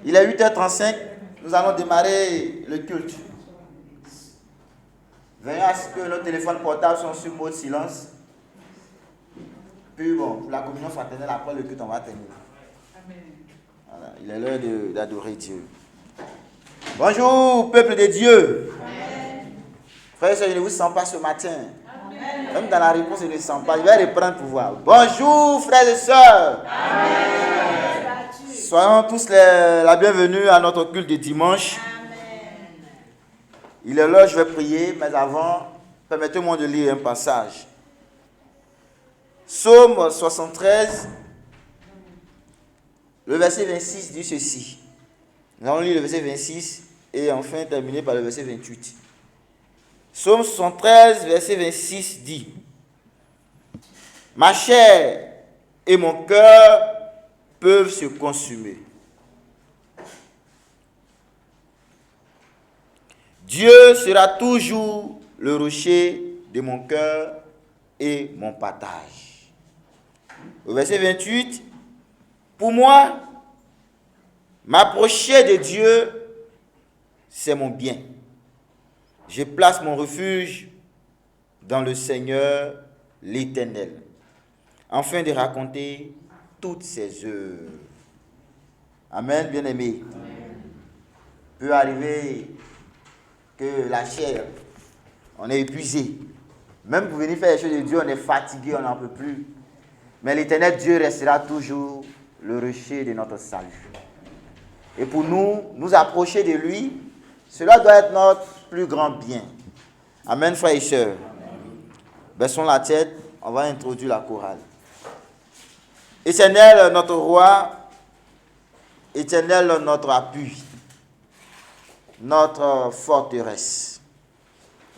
Il est 8h35, nous allons démarrer le culte. Veillons à ce que nos téléphones portables sont sur mode silence. Puis bon, pour la communion fraternelle, après le culte, on va terminer. Voilà, il est l'heure d'adorer Dieu. Bonjour, peuple de Dieu. Amen. Frères et sœurs, je ne vous sens pas ce matin. Amen. Même dans la réponse, je ne sens pas. Je vais reprendre pour voir. Bonjour, frères et sœurs. Amen. Soyons tous la bienvenue à notre culte de dimanche. Amen. Il est l'heure, je vais prier, mais avant, permettez-moi de lire un passage. Psaume 73, le verset 26 dit ceci. Nous allons lire le verset 26 et enfin terminer par le verset 28. Psaume 73, verset 26 dit: Ma chair et mon cœur peuvent se consumer. Dieu sera toujours le rocher de mon cœur et mon partage. Au verset 28, pour moi, m'approcher de Dieu, c'est mon bien. Je place mon refuge dans le Seigneur l'Éternel, afin de raconter toutes ses œuvres. Amen, bien-aimés. Peut arriver que la chair, on est épuisé. Même pour venir faire les choses de Dieu, on est fatigué, on n'en peut plus. Mais l'Éternel Dieu restera toujours le rocher de notre salut. Et pour nous approcher de lui, cela doit être notre plus grand bien. Amen, frères et sœurs. Baissons la tête, on va introduire la chorale. Éternel, notre roi, Éternel, notre appui, notre forteresse,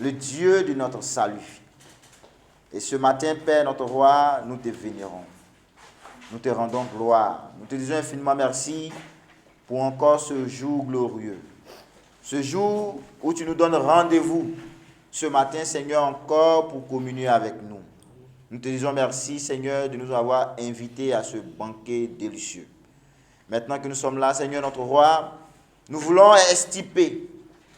le Dieu de notre salut. Et ce matin, Père, notre roi, nous te vénérons. Nous te rendons gloire. Nous te disons infiniment merci pour encore ce jour glorieux. Ce jour où tu nous donnes rendez-vous ce matin, Seigneur, encore pour communier avec nous. Nous te disons merci, Seigneur, de nous avoir invités à ce banquet délicieux. Maintenant que nous sommes là, Seigneur, notre roi, nous voulons extirper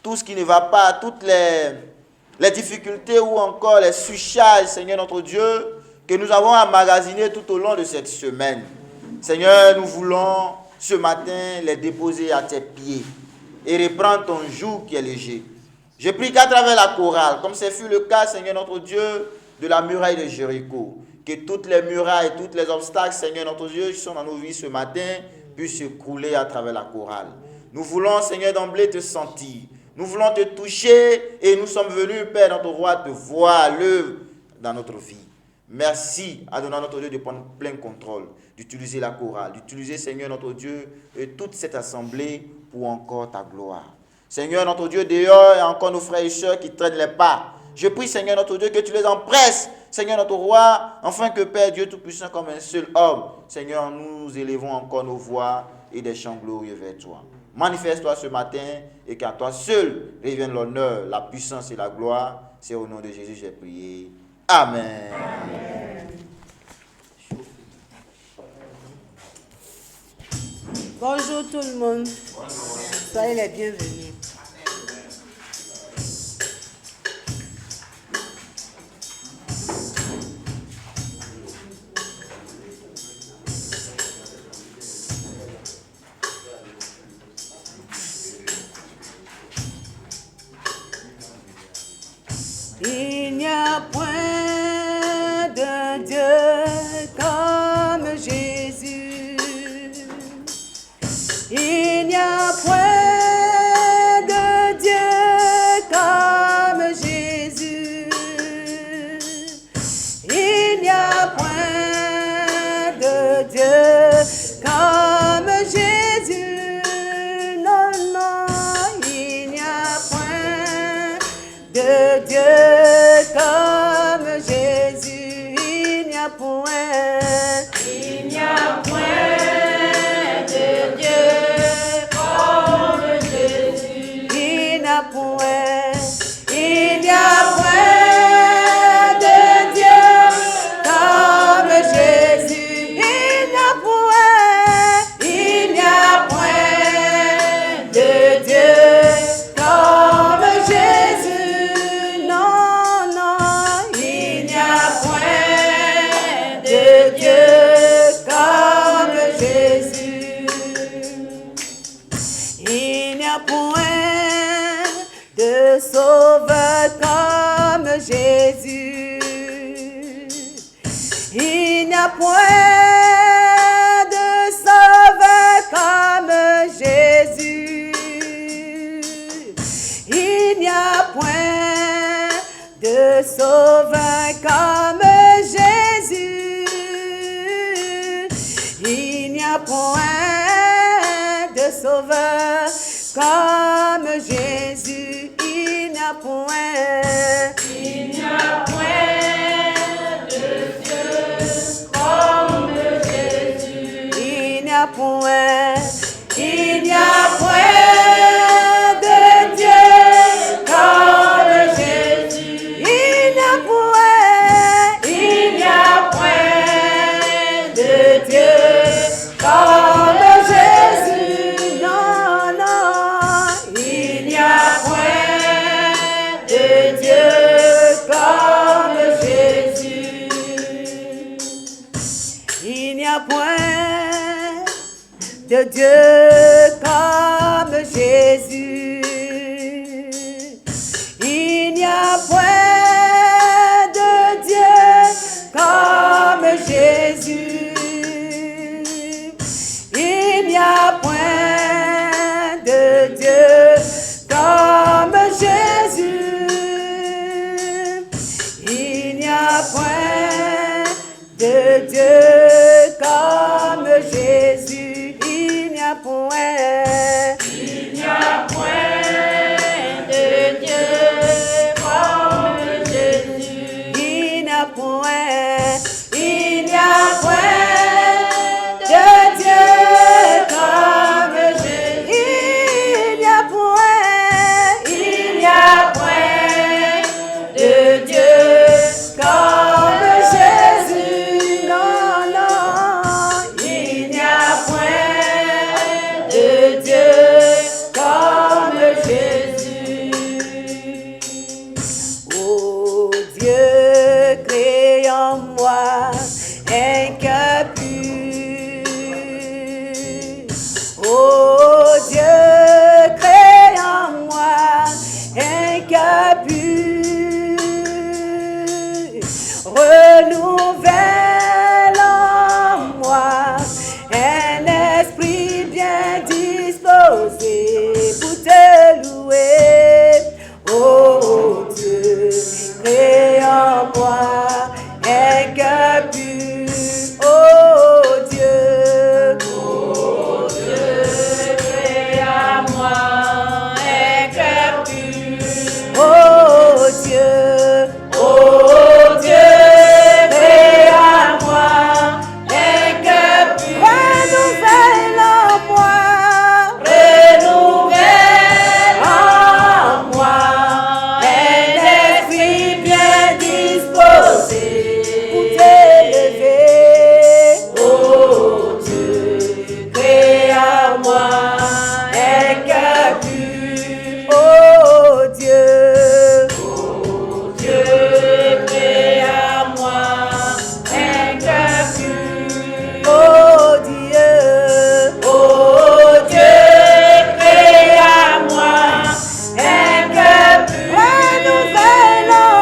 tout ce qui ne va pas, toutes les difficultés ou encore les surcharges, Seigneur, notre Dieu, que nous avons emmagasinées tout au long de cette semaine. Seigneur, nous voulons ce matin les déposer à tes pieds et reprendre ton joug qui est léger. Je prie qu'à travers la chorale, comme ce fut le cas, Seigneur notre Dieu, de la muraille de Jéricho, que toutes les murailles, tous les obstacles, Seigneur notre Dieu, qui sont dans nos vies ce matin, puissent se couler à travers la chorale. Nous voulons, Seigneur, d'emblée te sentir. Nous voulons te toucher et nous sommes venus, Père, notre roi, te voir à l'œuvre dans notre vie. Merci, Adonai notre Dieu, de prendre plein contrôle, d'utiliser la chorale, d'utiliser, Seigneur notre Dieu, et toute cette assemblée pour encore ta gloire. Seigneur notre Dieu, dehors, il y a encore nos frères et sœurs qui traînent les pas. Je prie, Seigneur notre Dieu, que tu les empresses, Seigneur notre roi, afin que Père Dieu Tout-Puissant, comme un seul homme, Seigneur, nous élevons encore nos voix et des chants glorieux vers toi. Manifeste-toi ce matin et qu'à toi seul revienne l'honneur, la puissance et la gloire. C'est au nom de Jésus que j'ai prié. Amen. Amen. Bonjour tout le monde. Soyez les bienvenus. Il n'y a point de Dieu comme Jésus. Il n'y a point de Dieu comme Jésus. Il n'y a point de Dieu comme Jésus. Non, non, il n'y a point de Dieu comme Jésus. Il n'y a point. Il n'y a point de Dieu a point de sauveur comme Jésus. Il n'y a point de sauveur comme Jésus. Il n'y a point de sauveur comme Jésus. Il n'y a point de sauveur comme Jésus. Il n'y a point. Il n'y a point de Dieu comme Jésus. Il n'y a point. Il n'y a point de Dieu comme Jésus. Il n'y a point. Il n'y a point de Dieu comme Jésus. Non, non. Il n'y a point de Dieu comme Jésus. Il n'y a point de Dieu comme Jésus. Il n'y a point de Dieu comme Jésus. Il n'y a point de Dieu comme Jésus. Il n'y a point de Dieu comme Jésus. Il n'y a point. Il n'y a point de Dieu comme Jésus. Il n'y a point. Il n'y a point de Dieu comme Jésus. Il n'y a point. Il n'y a point de Dieu comme Jésus. Non, non. Il n'y a point de Dieu comme Jésus. Oh Dieu, crée en moi un cœur pur. Oh Dieu, crée en moi un cœur pur. Renouvelle en moi un esprit bien disposé pour te louer. Oh Dieu, crée en moi un cœur pur. Oh Dieu, crée en moi un cœur pur. Oh Dieu, crée en moi un cœur pur. Renouvelle en moi, un esprit bien disposé pour t'élever. Oh Dieu, crée en moi un cœur pur. Oh Dieu, crée en moi un cœur pur. Oh Dieu, crée en moi un cœur pur. Renouvelle en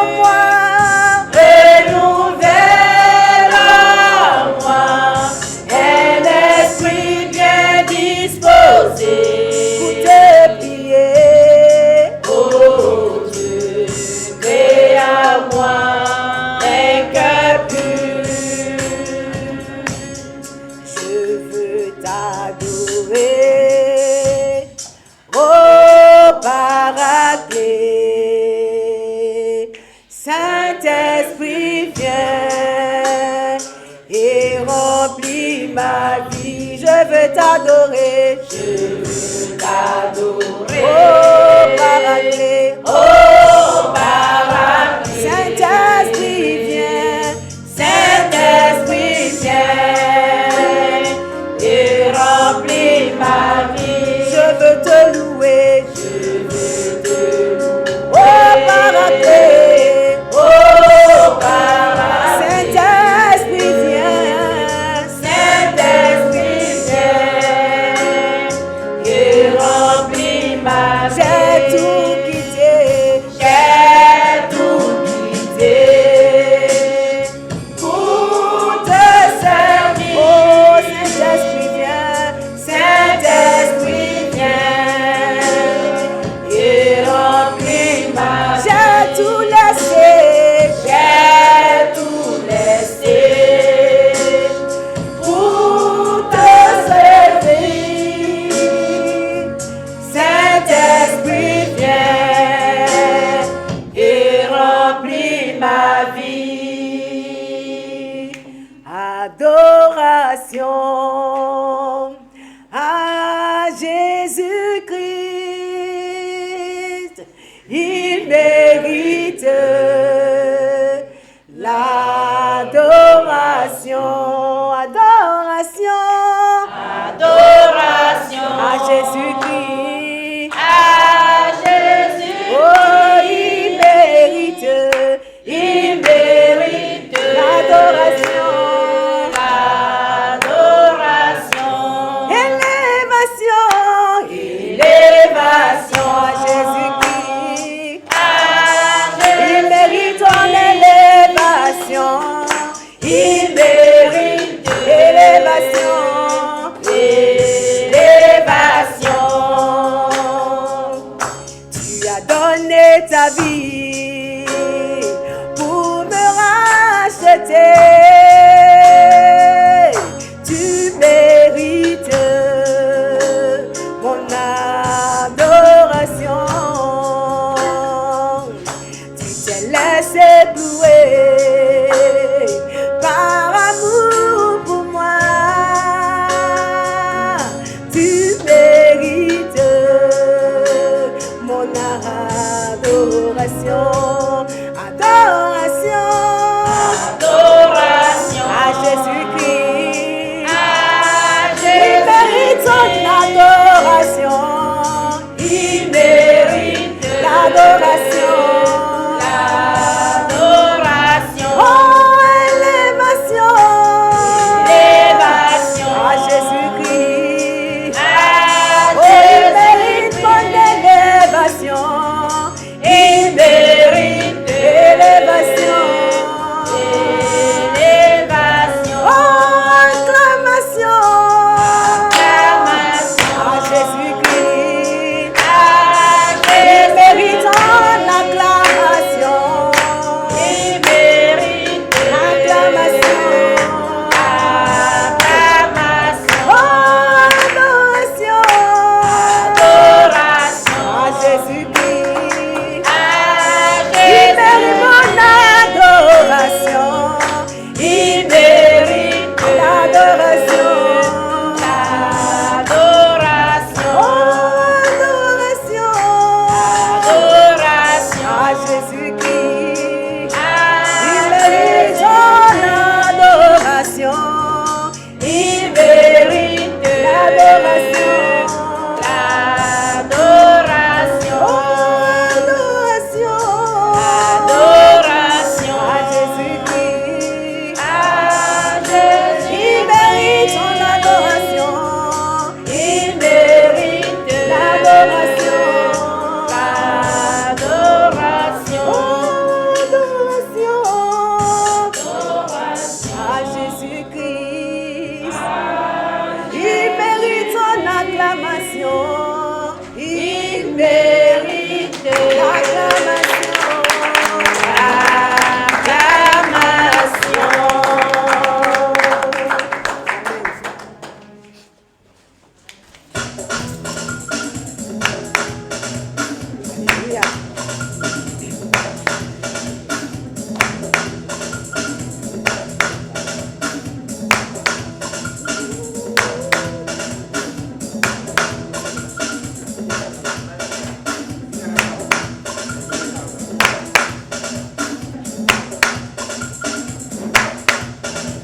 moi, un esprit bien disposé pour te prier. Oh Dieu, crée en moi un cœur pur. Je veux t'adorer, oh Paraclet. Saint-Esprit, viens et remplis ma vie. Je veux t'adorer, oh Paraclet, Saint-Esprit, viens et remplis ma vie. Je veux te louer, oh Paraclet, Saint-Esprit, viens Jésus-Christ, il mérite l'adoration, adoration, Adoration à Jésus-Christ, à Jésus. oh, il mérite l'adoration, L'adoration. élévation, Élévation à Jésus-Christ. à Il Jésus. mérite ton élévation. Il mérite l'élévation. Élévation. Tu as donné ta vie pour me racheter. Tu mérites mon adoration. Tu t'es laissé louer par amour pour moi. Tu mérites mon adoration. Adoration Adoration à Jésus-Christ. à Il Jésus. mérite son adoration. Il mérite L'adoration. l'adoration. Oh, élévation. Élévation À Jésus-Christ. à Oh, il Jésus. mérite mon élévation. Il mérite Élévation. l'élévation. Oh, acclamation. Acclamation À Jésus-Christ. à Il Jésus. mérite en acclamation. Il mérite Acclamation. acclamation. Oh, adoration. Adoration À Jésus-Christ. à Il Jésus. mérite mon adoration. Il mérite L'adoration. l'adoration. Oh, adoration. Adoration À Jésus-Christ. à Il mérite son adoration. Il mérite L'adoration. l'adoration. Oh, adoration. Adoration À Jésus-Christ. à Jésus. Il mérite son adoration. Il mérite L'adoration. l'adoration. Oh, adoration. À Jésus-Christ. Il mérite son acclamation. Il mérite l'acclamation. Alléluia.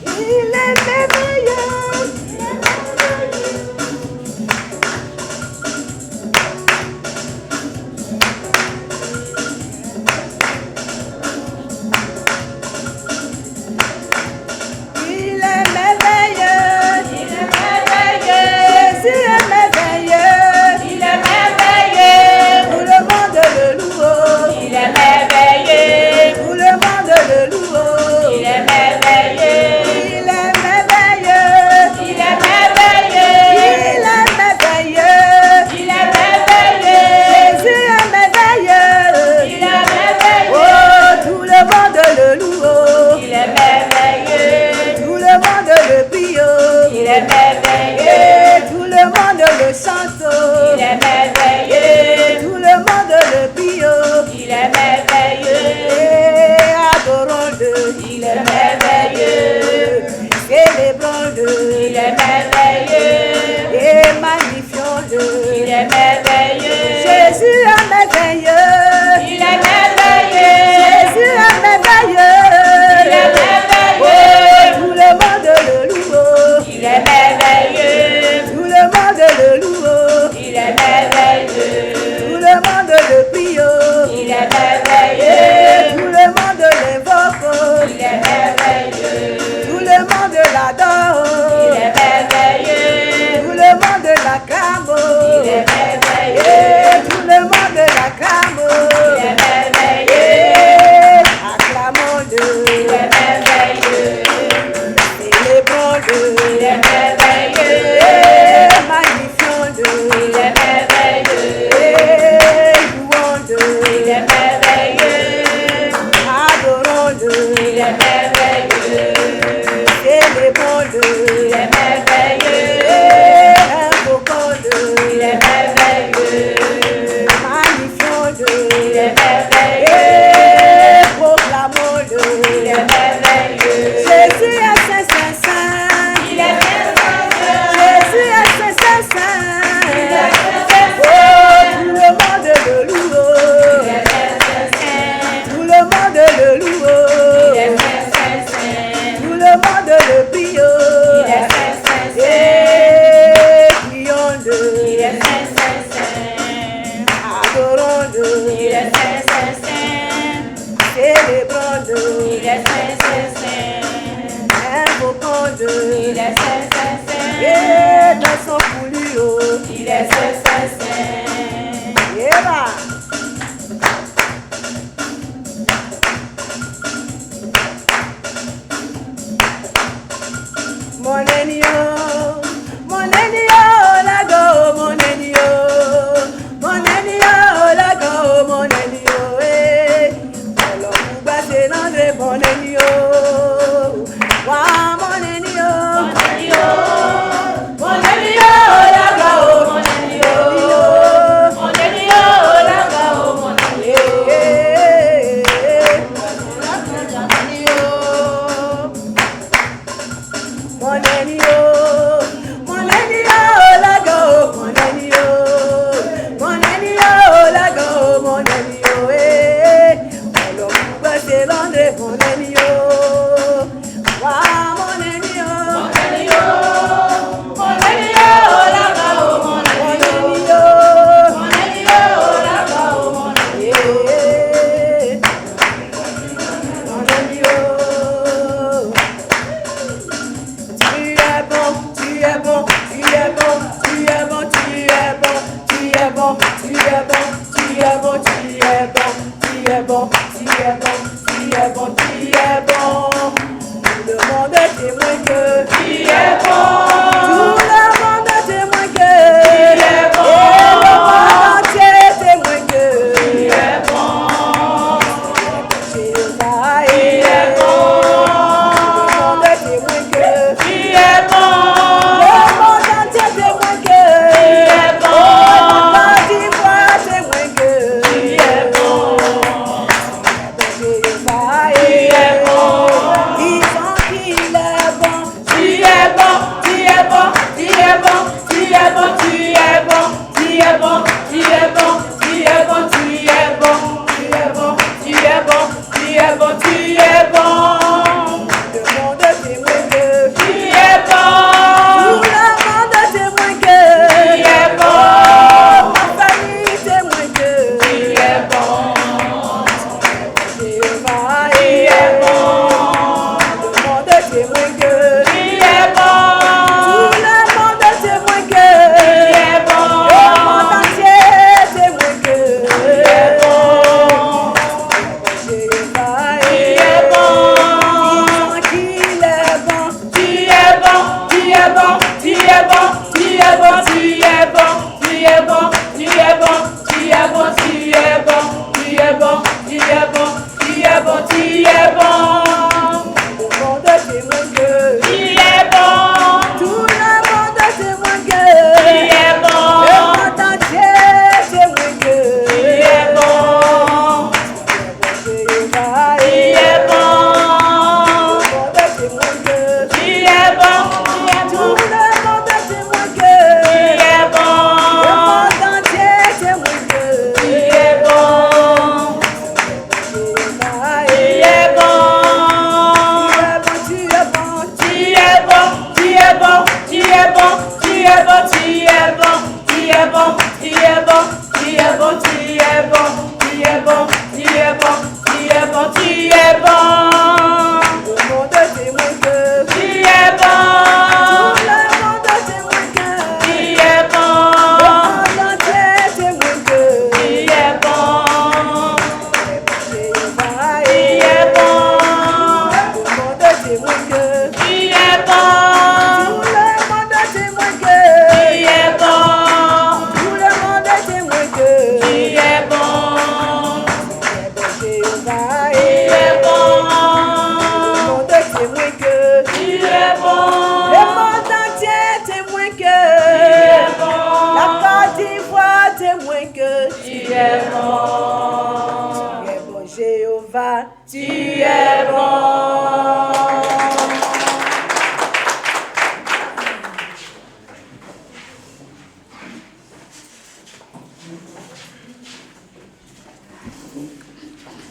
Il est merveilleux. Il est merveilleux. Il est merveilleux. Jésus est merveilleux. Il est merveilleux. Tout le monde le loue. Il est merveilleux. Tout le monde le loue. Il est merveilleux. Il est merveilleux. Il est merveilleux. Il est merveilleux. Il est merveilleux. Jésus est merveilleux. Il est merveilleux. Oh, tout le monde le loue. Il est merveilleux. Tout le monde le prie. Il est merveilleux. Et tout le monde le chante. Il est merveilleux. Tout le monde le prie. Il est merveilleux. Et adorons-le. Il est merveilleux. Célébrons-le. Il est merveilleux. Et magnifions-le. Il est merveilleux. Jésus est merveilleux. Il est merveilleux. Jésus est merveilleux. Il est merveilleux. Oh, tout le monde le loue. Il est merveilleux. Tout le monde le loue. Il est merveilleux. Tout le monde le prie. Il est merveilleux. Tout le monde l'invoque. Il est merveilleux. Tout le monde l'adore. Il est merveilleux. Tout le monde l'acclame. Il est merveilleux. Et tout le monde l'acclame. Il est merveilleux. Et acclamons-le. Il est merveilleux. Célébrons-le. Il est merveilleux. Et magnifions-le. Il est merveilleux. Et louons-le. Il est merveilleux. Adorons-le. Il est merveilleux. Célébrons-le. Il est merveilleux. Et invoquons-le. Il est merveilleux. Magnifions-le. Il est merveilleux. Et proclamons-le. Il est merveilleux. Jésus est saint, saint, saint. Il est merveilleux. Jésus est saint, saint, saint. Il est Oh, merveilleux. tout le monde le loue. Il est merveilleux. Tout le monde le loue. Il est merveilleux. Tout le monde le prie. Il est merveilleux. Et prions-le. Il est merveilleux. Adorons-le. Il est merveilleux. Célébrons-le. Il est merveilleux. Invoquons-le. Il est merveilleux. Et dansons pour lui. Il est merveilleux. Et va. Mon ennemi, la go, mon ennemi, la go, mon ennemi, alors vous battez l'André, mon ennemi, wa mon ennemi, Mon ami, la gao, mon ami, mon ami, la gao, mon ami. Mon ennemi, la go, mon ennemi, la go, mon ennemi, alors vous battez l'André, mon ennemi, wa mon ennemi, Mon ami, la gao, mon ami, mon ami, la gao, mon ami. Tout le monde est témoin que Tu es bon, tout le monde est témoin que tu es bon, et le monde entier est témoin que tu es bon, Jéhovah tu es bon, le monde est témoin que tu es bon, le monde entier est témoin que tu es bon, Côte d'Ivoire est témoin que tu es bon, tu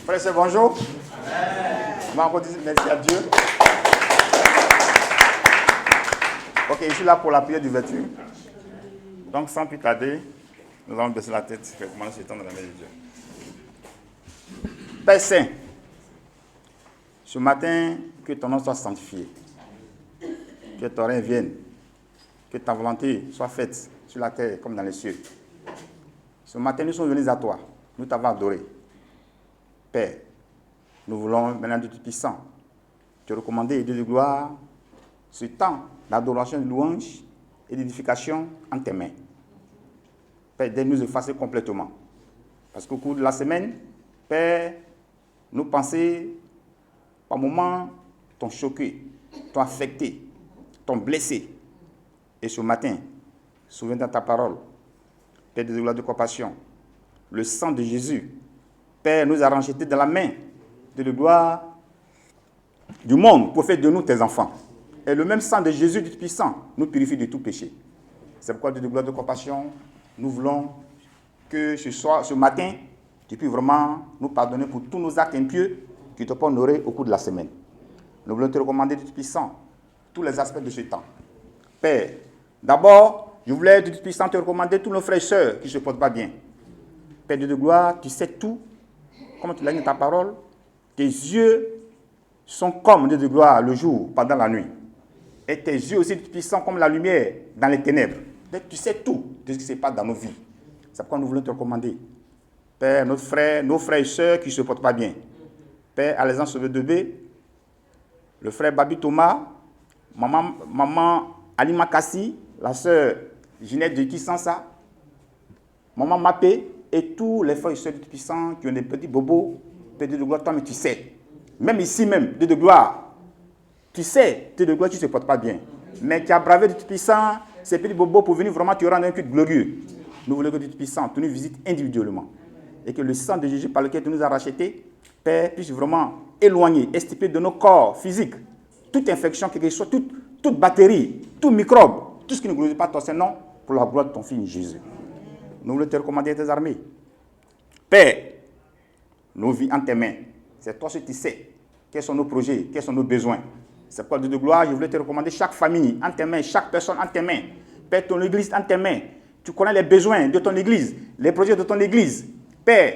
Frère, c'est bonjour. On va encore dire merci à Dieu. Ok, je suis là pour la prière d'ouverture. Donc, sans plus tarder, nous allons baisser la tête et commencer ce temps dans la main de Dieu. Père Saint, ce matin, que ton nom soit sanctifié, que ton règne vienne, que ta volonté soit faite sur la terre comme dans les cieux. Ce matin, nous sommes venus à toi, nous t'avons adoré. Père, nous voulons maintenant de tout puissant te recommander, Dieu de gloire, ce temps d'adoration, de louange et d'édification en tes mains. Père, aide-nous effacer complètement. Parce qu'au cours de la semaine, Père, nos pensées, par moments, t'ont choqué, t'ont affecté, t'ont blessé. Et ce matin, souviens-toi de ta parole, Père de gloire, de compassion, le sang de Jésus, Père, nous a rachetés dans la main de gloire du monde pour faire de nous tes enfants. Et le même sang de Jésus, du puissant, nous purifie de tout péché. C'est pourquoi, Dieu de gloire, de compassion, nous voulons que ce matin, tu puisses vraiment nous pardonner pour tous nos actes impieux qui te pas honorer au cours de la semaine. Nous voulons te recommander, Dieu puissant, tous les aspects de ce temps. Père, d'abord, je voulais, Dieu puissant, te recommander tous nos frères et sœurs qui ne se portent pas bien. Père Dieu de gloire, tu sais tout, comme tu l'as dit dans ta parole, tes yeux sont comme, Dieu de gloire, le jour, pendant la nuit. Et tes yeux aussi puissants comme la lumière dans les ténèbres. Tu sais tout de ce qui se passe dans nos vies. C'est pourquoi nous voulons te recommander. Père, nos frères et sœurs qui ne se portent pas bien. Père, Alexandre Sauvé-Debé, le frère Babi Thomas, maman Alima Kassi, la sœur Ginette de Kissansa, maman Mapé, et tous les frères et sœurs puissants qui ont des petits bobos. Père Dieu de gloire, toi, mais tu sais. Même ici même, Dieu de gloire, tu sais, Dieu de gloire, tu ne se portes pas bien. Mais tu as bravé Dieu puissant, ces petits bobos pour venir vraiment te rendre un culte glorieux. Nous voulons que Dieu puissant, tu nous visites individuellement. Et que le sang de Jésus par lequel tu nous as rachetés, Père, puisse vraiment éloigner, extirper de nos corps physiques toute infection, quelque chose, toute bactérie, tout microbe, tout ce qui ne glorifie pas ton Saint-Nom, pour la gloire de ton Fils Jésus. Nous voulons te recommander à tes armées. Père, nos vies en tes mains. C'est toi ce qui sais. Quels sont nos projets, quels sont nos besoins. C'est pourquoi, Dieu de gloire, je voulais te recommander chaque famille en tes mains, chaque personne en tes mains. Père, ton église en tes mains. Tu connais les besoins de ton église, les projets de ton église. Père,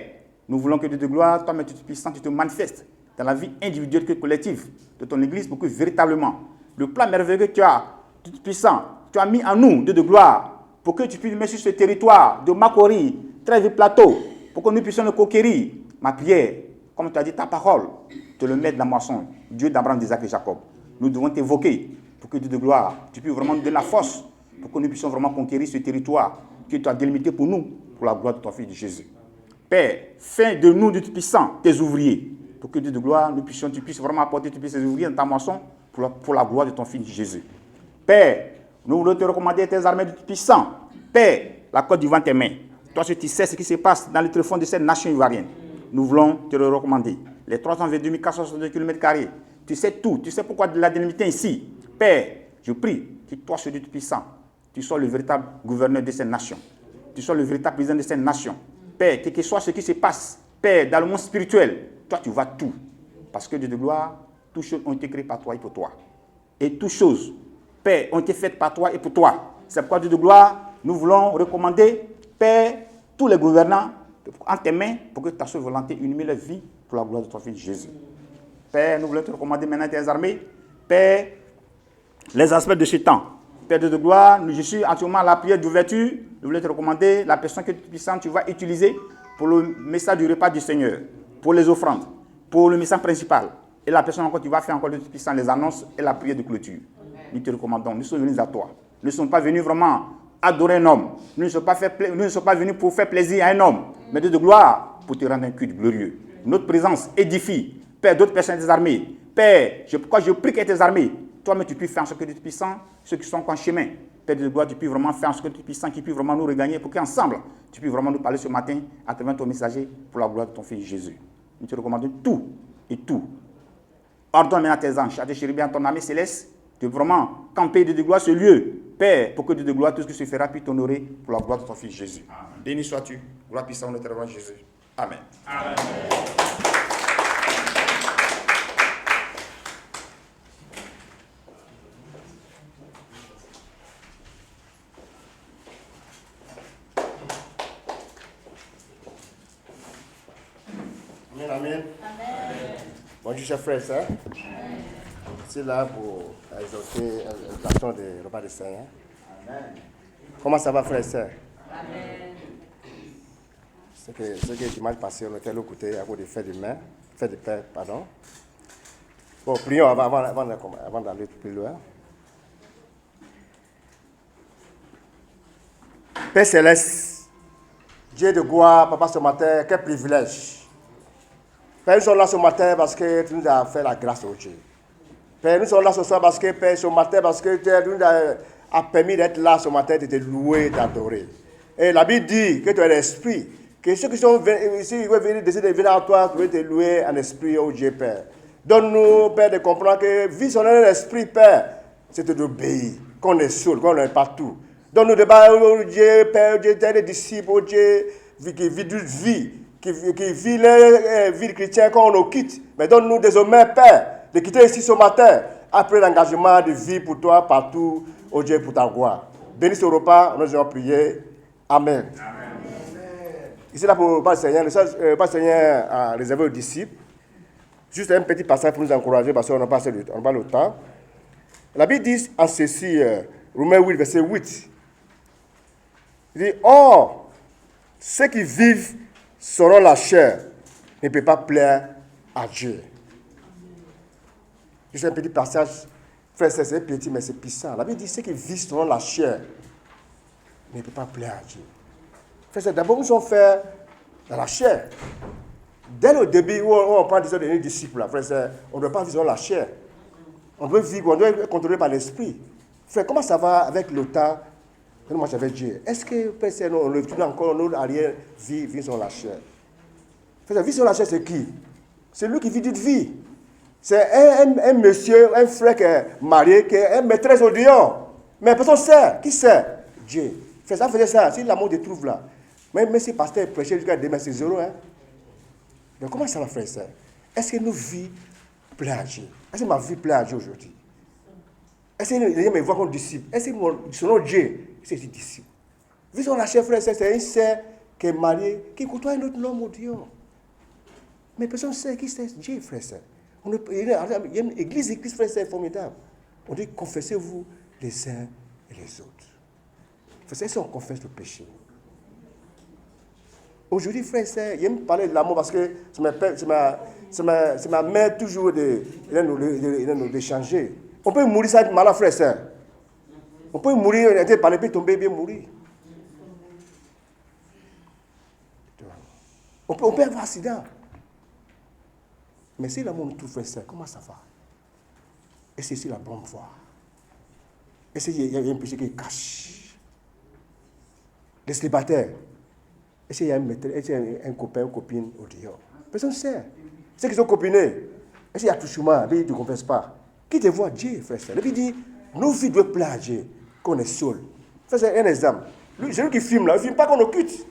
nous voulons que Dieu de gloire, toi, mais tu es puissant, tu te manifestes dans la vie individuelle que collective de ton église pour que véritablement, le plan merveilleux que tu as, tu es puissant, tu as mis en nous, Dieu de gloire, pour que tu puisses mettre sur ce territoire de Makori, Trèves Plateau, pour que nous puissions le conquérir. Ma prière, comme tu as dit ta parole, te le mettre dans la moisson, Dieu d'Abraham, d'Isaac et Jacob. Nous devons t'évoquer pour que Dieu de gloire, tu puisses vraiment nous donner la force pour que nous puissions vraiment conquérir ce territoire que tu as délimité pour nous, pour la gloire de ton Fils Jésus. Père, fais de nous, Dieu puissant, tes ouvriers, pour que Dieu de gloire, tu puisses vraiment apporter tes ouvriers dans ta moisson pour la gloire de ton Fils Jésus. Père, nous voulons te recommander tes armées du puissant. Père, la Côte d'Ivoire tes mains. Toi, tu sais ce qui se passe dans les tréfonds de cette nation ivoirienne. Nous voulons te le recommander. Les 322 462 km². Tu sais tout. Tu sais pourquoi de la délimité ici. Père, je prie que toi, ce Dieu puissant, tu sois le véritable gouverneur de cette nation. Tu sois le véritable président de cette nation. Père, quel que soit ce qui se passe, Père, dans le monde spirituel, toi, tu vas tout. Parce que Dieu de gloire, toutes choses ont été créées par toi et pour toi. Et toutes choses, Père, ont été faites par toi et pour toi. C'est pourquoi, Dieu de gloire, nous voulons recommander, Père, tous les gouvernants en tes mains pour que ta seule volonté unime leur vie pour la gloire de ton Fils Jésus. Père, nous voulons te recommander maintenant tes armées. Père, les aspects de ce temps. Père de gloire, je suis entièrement à la prière d'ouverture. Je voulais te recommander la personne que tu vas utiliser pour le message du repas du Seigneur, pour les offrandes, pour le message principal. Et la personne encore, tu vas faire encore le puissant les annonces et la prière de clôture. Nous te recommandons, nous sommes venus à toi. Nous ne sommes pas venus vraiment adorer un homme. Nous ne sommes pas venus pour faire plaisir à un homme, mais de gloire pour te rendre un culte glorieux. Notre présence édifie. Père, d'autres personnes des armées. Père, pourquoi je prie que tes armées, toi-même tu puisses faire en ce que tu es puissant, ceux qui sont en chemin. Père de gloire, tu puisses vraiment faire en ce que tu es puissant, qui puisse vraiment nous regagner pour qu'ensemble, tu puisses vraiment nous parler ce matin à travers ton messager pour la gloire de ton Fils Jésus. Nous te recommandons tout et tout. Ordonne maintenant à tes anges, à tes chérubins, à ton armée céleste, de vraiment camper de gloire ce lieu. Père, pour que Dieu de gloire, tout ce qui se fera, puisse t'honorer pour la gloire de ton Fils Jésus. Béni sois-tu, gloire puissante de notre roi Jésus. Amen. Amen. Amen, amen. Bonjour, chers frères et sœurs. C'est là pour exhorter l'exaltation des repas du Seigneur. Comment ça va, frères et sœurs? C'est que dimanche passé, on était de l'autre côté à cause des fêtes de paix, pardon. Bon, prions avant d'aller plus loin. Père Céleste, Dieu de gloire, Papa, ce matin, quel privilège. Père, nous sommes là ce matin parce que tu nous as fait la grâce au Dieu. Père, nous sommes là ce soir parce que, Père, ce matin, parce que tu nous as permis d'être là ce matin, de te louer, d'adorer. Et la Bible dit que tu es l'esprit, que ceux qui sont ici, ils veulent venir, décider de venir à toi, tu veux te louer en esprit, au Dieu, Père. Donne-nous, Père, de comprendre que vivre sur l'esprit, Père, c'est de t'obéir, qu'on est seul, qu'on est partout. Donne-nous de bas, oh Dieu, Père, Dieu, t'es des disciples, oh Dieu, qui vivent une vie, qui vit la vie chrétienne quand on nous quitte. Mais donne-nous désormais, Père, de quitter ici ce matin, après l'engagement de vie pour toi, partout, oh Dieu, pour ta gloire. Bénis ce repas, nous allons prier. Amen. Ici, là, pour le Seigneur, le Seigneur a réservé aux disciples. Juste un petit passage pour nous encourager, parce qu'on n'a pas le temps. La Bible dit en ceci, Romains 8, verset 8. Il dit, or, ceux qui vivent selon la chair ne peuvent pas plaire à Dieu. Juste un petit passage, frère, c'est petit, mais c'est puissant. La Bible dit, ceux qui vivent selon la chair ne peuvent pas plaire à Dieu. Frère, d'abord, nous sommes faits dans la chair. Dès le début où on prend des disciples, frère, on ne doit pas vivre selon la chair. On doit vivre, on doit être contrôlé par l'esprit. Frère, comment ça va avec le temps que nous marchons avec Dieu? Est-ce que, frère, on le tourne encore, on arrière vivre sur la chair? Frère, vivre sur la chair, c'est qui? C'est lui qui vit d'une vie. C'est un monsieur, un frère qui est marié, qui est un maîtresse au dehors. Mais personne sait. Qui sait? Dieu. Frère, ça faisait ça. Si l'amour te trouve là. Même si le pasteur prêchait jusqu'à demain, c'est zéro. Hein? Donc comment ça va, frère et sœur? Est-ce que nos vies plaisent à Dieu? Est-ce que ma vie plaît à Dieu aujourd'hui? Est-ce que les gens me voient comme disciple? Est-ce que selon Dieu, c'est des disciples? Visons la chère, frère et sœur, c'est un sœur qui est marié, qui côtoie un autre homme au Dieu. Mais personne ne sait qui c'est Dieu, frère et sœur. Il y a une église, frère et sœur, formidable. On dit confessez-vous les uns et les autres. Frère et sœur, on confesse le péché. Aujourd'hui, frère et sœur, il me parler de l'amour parce que ça m'a mère toujours d'échanger. On peut mourir ça malade, frère et sœur. On peut mourir, par l'épée, tomber, bien mourir. On peut avoir un accident. Mais si l'amour nous trouve, frère et sœur, comment ça va? Et c'est la bonne voie. Et s'il y a un péché qui cache. Les célibataires. Et s'il y a un copain ou copine au dehors. Personne ne sait. Ceux qui sont copinés. Et s'il y a tout chemin, ils ne te confessent pas. Qui te voit Dieu, frère et sœur? Il dit, nos vies doivent plaire à Dieu, qu'on est seul. C'est un exemple. Celui qui filme là, il ne filme pas qu'on occulte.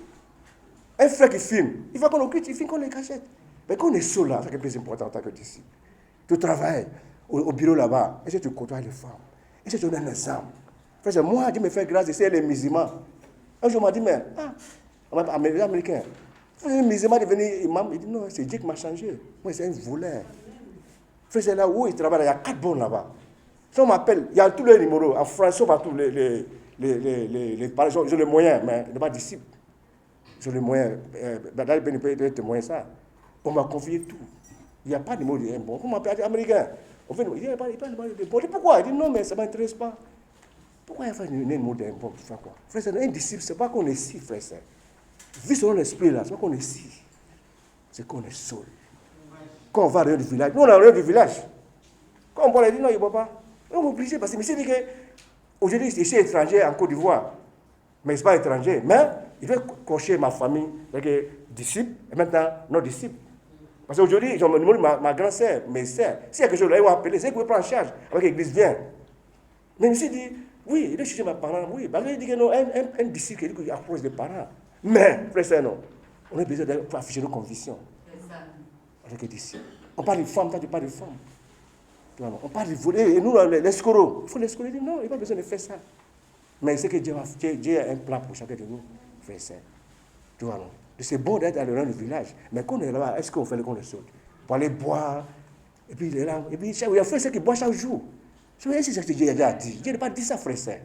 Un frère qui filme, il va qu'on occulte, il filme qu'on les cachette. Mais quand on est seul là, c'est le plus important en tant que disciple. Tu travailles au bureau là-bas, et tu côtoies les femmes. Et tu donnes un exemple. Frère, moi, Dieu me fait grâce, c'est les musulmans. Un jour, on m'a dit, mais, les Américains, les musulmans devenus imam, il dit, non, c'est Dieu qui m'a changé. Moi, c'est un voleur. Frère, c'est là où il travaille, il y a 4 bons là-bas. Si on m'appelle, il y a tous les numéros, en France, partout, les parents, ils ont les moyens, mais ils ne sont pas disciples. Ils ont les moyens, d'aller bénéficier de moyens, ça. On m'a confié tout. Il n'y a pas de numéro de bon. On m'appelle américain. On fait, il n'y a pas de bon. Pourquoi? Il dit non, mais ça ne m'intéresse pas. Pourquoi il y a un numéro de bon pour faire quoi? Frère, c'est un disciple, ce n'est pas qu'on est ici, frère. Vivre selon l'esprit là, ce n'est pas qu'on est ici. C'est qu'on est seul. Quand on va à l'heure du village, nous on est à l'heure du village. Quand on parle, il dit non, il ne va pas. On est obligé parce que monsieur dit qu'aujourd'hui, je suis étranger en Côte d'Ivoire. Mais il n'est pas étranger. Mais il doit cocher ma famille avec disciples et maintenant nos disciples. Parce qu'aujourd'hui, ils ont demandé ma grande sœur, mes sœurs. S'il y a quelque chose là, ils vont appeler, c'est qu'ils vont prendre en charge avec l'église vient. Mais monsieur dit, oui, il doit chercher mes parents, oui. Parce qu'il dit que non, un disciple qui approche des parents. Mais, frère, non. On a besoin d'afficher nos convictions. Avec les disciples. On parle de femmes, toi tu parles de femmes. On parle de voler, et nous, l'escroc. Il faut l'escroc, il dit non, il n'y a pas besoin de faire ça. Mais c'est que Dieu a un plan pour chacun de nous, frère et sœur. Tu vois, non? C'est bon d'être dans le village. Mais quand on est là-bas, est-ce qu'on fait le qu'on le saute? Pour aller boire. Et puis, il est là. Et puis, il y a un frère qui boit chaque jour. C'est ce que Dieu a dit. Dieu n'a pas dit ça, frère.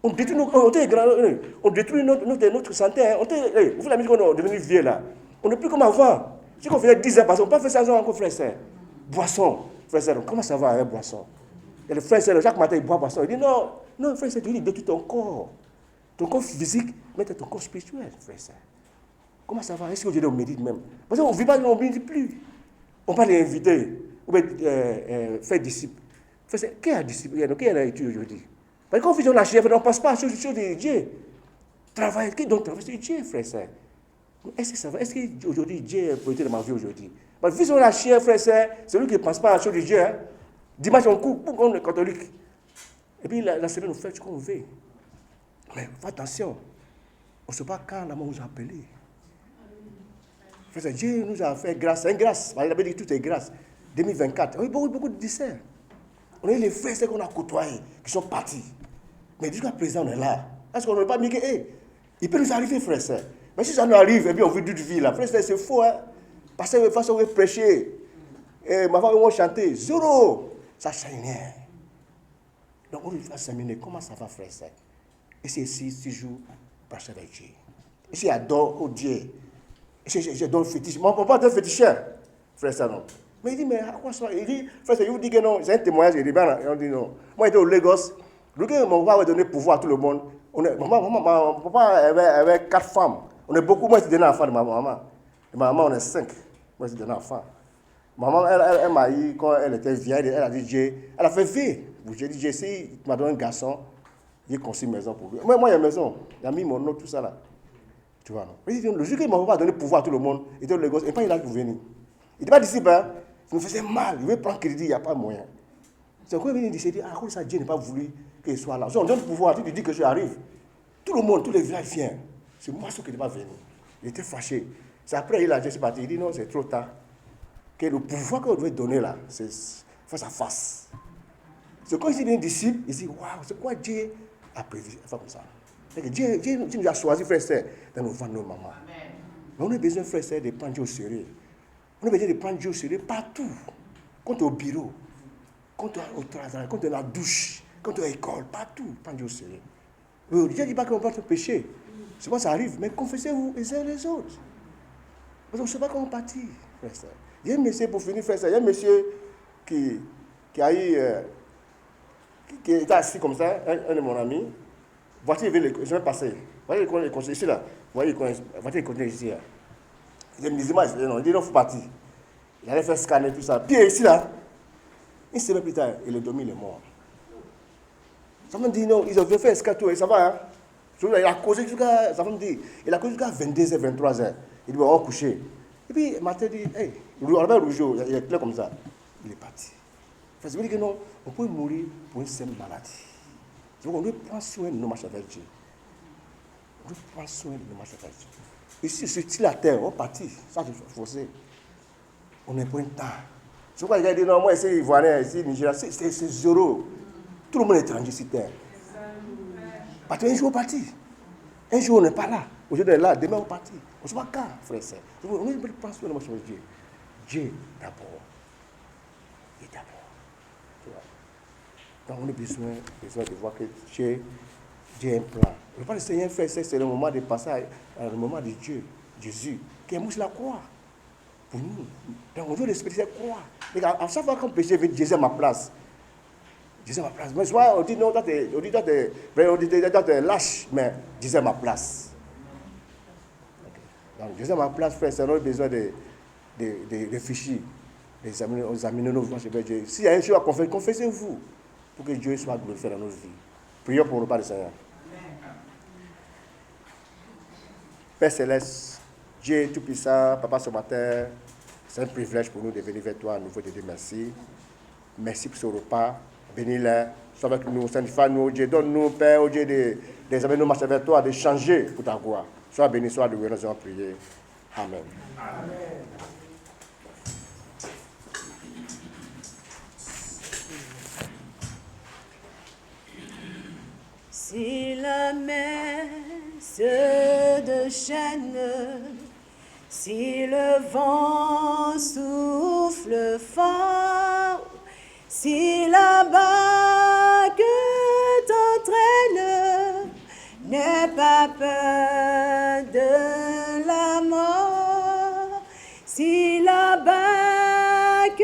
On détruit, notre santé. Vous voyez la musique qu'on est devenu vieux là. On n'est plus comme avant. Si on faisait 10 ans, parce qu'on ne peut pas faire ça encore, frère. Boisson. Frère, comment ça va avec boisson? Et le frère, chaque matin, il boit boisson. Il dit non, frère, il détruit ton corps. Ton corps physique, mais ton corps spirituel, frère. Comment ça va? Est-ce que Dieu on médite même? Parce qu'on ne vit pas, on ne médite plus. On parle d'inviter, ou bien faire disciple. Qui a disciple? Qui a étudié aujourd'hui? Parce que quand on fait la chair, on ne passe pas sur les choses de Dieu. Travail, qui donc travaille sur Dieu, frère? Est-ce que ça va? Est-ce qu'aujourd'hui, Dieu est priorité dans ma vie aujourd'hui? Parce que vu sur la chair, frère, c'est lui qui ne pense pas à la chose de Dieu. Hein? Dimanche, on coupe, on est catholique. Et puis la semaine, on fait ce qu'on veut. Mais fais attention. On ne sait pas quand la mort nous a appelés. Frère, Dieu nous a fait grâce. C'est une grâce. Il avait dit que tout est grâce. 2024. On a eu beaucoup de discernents. On a eu les frères qu'on a côtoyés, qui sont partis. Mais jusqu'à présent, on est là. Est-ce qu'on n'a pas mis que, il peut nous arriver, frère. Mais si ça nous arrive, et puis on veut d'une vie, là, frère, c'est faux. Hein? Parce que de toute façon, on veut prêcher. Et ma femme, on va chanter. Zéro. Ça ne change rien. Donc, on va s'examiner. Comment ça va, frère? Et c'est ici, 6 jours, passer avec Dieu. Et si j'adore Dieu. J'adore le fétiche. Mon papa est un féticheur, frère, ça non. Mais il dit, mais à quoi ça? Il dit, frère, il vous dit que non, c'est un témoignage, il dit, ben, on dit non. Moi, j'étais au Lagos. Mon papa avait donné pouvoir à tout le monde. Mon papa avait 4 femmes. On est beaucoup, moi, je suis donné enfant de ma maman. Et ma maman, on est 5. Moi, je suis donné enfant. Maman, elle m'a eu, quand elle était vieille, elle a dit, Dieu, elle a fait vie. J'ai dit, Dieu, si tu m'as donné un garçon, j'ai construit une maison pour lui. Moi, il y a une maison. Il a mis mon nom, tout ça là. Tu vois, non? Le jour qu'il m'a pas donné pouvoir à tout le monde, il était au Lagos, et pas il a venu. Il n'était pas disciple, hein? Il me faisait mal. Il veut prendre crédit, il n'y a pas moyen. C'est quand il vient il dit, comment ça, Dieu n'a pas voulu qu'il soit là. Si on donne le pouvoir, tu dis que je arrive. Tout le monde, tous les villages viennent. C'est moi ce qui n'est pas venu. Il était fâché. C'est après, il a dit, il dit, non, c'est trop tard. Que le pouvoir qu'on devait donner là, c'est face à face. C'est quand il devient disciple, il dit, waouh, c'est quoi Dieu a prévu? Enfin, comme ça. Dieu nous a choisi, frère, dans nos ventres, nos mamans. Mais on a besoin, frère, de prendre Dieu au sérieux. On a besoin de prendre Dieu au sérieux partout. Quand tu es au bureau, quand tu es au travail, quand tu es dans la douche, quand tu es à l'école, partout, prendre Dieu au sérieux. Dieu ne dit pas qu'on ne peut pas pécher. C'est pas ça arrive, mais confessez-vous les uns les autres. Parce qu'on ne sait pas comment partir, frère. Il y a un monsieur, pour finir, frère, il y a un monsieur qui a eu, qui était assis comme ça, un de mon ami. Voiture, je vais passer. Vous voyez, il est ici, là. Vous voyez, la voiture, il continue ici, là. Il dit, non, il dit, non, il faut partir. Il allait faire scanner, tout ça. Puis, ici, là, une semaine plus tard, il est dormi, il est mort. Ça me dit, non, ils ont fait scanner, tout, et ça va, hein. Il a causé jusqu'à, ça me dit, il a causé jusqu'à 22h, 23h. Il dit, bon, on va coucher. Et puis, le matin, il dit, hey, on avait rougeau, il est clair comme ça. Il est parti. Ça veut dire que non, on peut mourir pour une simple maladie. Donc on doit prendre soin de nos marches avec Dieu. On doit prendre soin de nos marches avec Dieu. Ici, sur la terre, on est parti. Ça, c'est forcé. On n'est pas un temps. C'est pourquoi il a dit, non, moi, ici, Ivoirien, ici, Nigeria, c'est zéro. Tout le monde est étranger sur terre. Parce qu'un jour, on est parti. Un jour, on n'est pas là. Aujourd'hui, on est là. Demain, on est parti. On ne sait pas quand, frère et sœur. On doit prendre soin de nos marches avec Dieu. Dieu, d'abord. Et d'abord. Donc on a besoin de voir que Dieu a un plan. Je parle du Seigneur, frère, c'est le moment de passage, le moment de Dieu, Jésus, qui est mort sur la croix pour nous. Donc on doit respecter cette croix. À chaque fois qu'on péché, Jésus à ma place. Jésus à ma place. Mais soit on dit non, on dit lâche, mais Jésus à ma place. Donc Jésus à ma place, frère, c'est on a besoin de réfléchir, d'examiner nos vies avec Dieu. S'il y a une chose à confesser, confessez-vous. Pour que Dieu soit glorifié dans nos vies. Prions pour le Père du Seigneur. Père Céleste, Dieu Tout-Puissant, Papa ce matin, c'est un privilège pour nous de venir vers toi à nouveau, de dire merci. Merci pour ce repas. Bénis-les. Sois avec nous, sanctifie-nous, Dieu. Donne-nous, Père, Dieu, d'examiner nos marches vers toi, de changer pour ta gloire. Sois béni, sois loué, nous allons prier. Amen. Amen. Si la messe de chêne. Si le vent souffle fort, si la barque t'entraîne, n'aie pas peur de la mort. Si la barque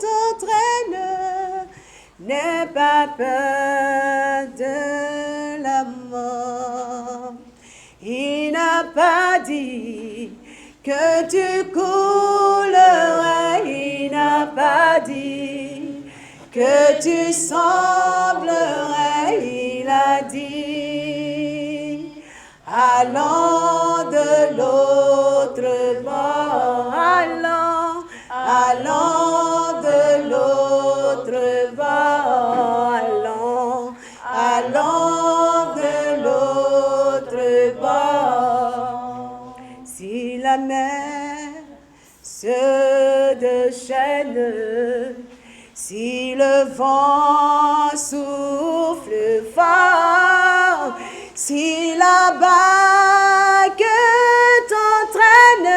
t'entraîne, n'aie pas peur de la mort. Il n'a pas dit que tu coulerais, il n'a pas dit que tu semblerais, il a dit, allant de l'autre bord, allant de l'autre bord, allant de l'autre bord. Si la mer se déchaîne, si le vent souffle fort, si la barque t'entraîne,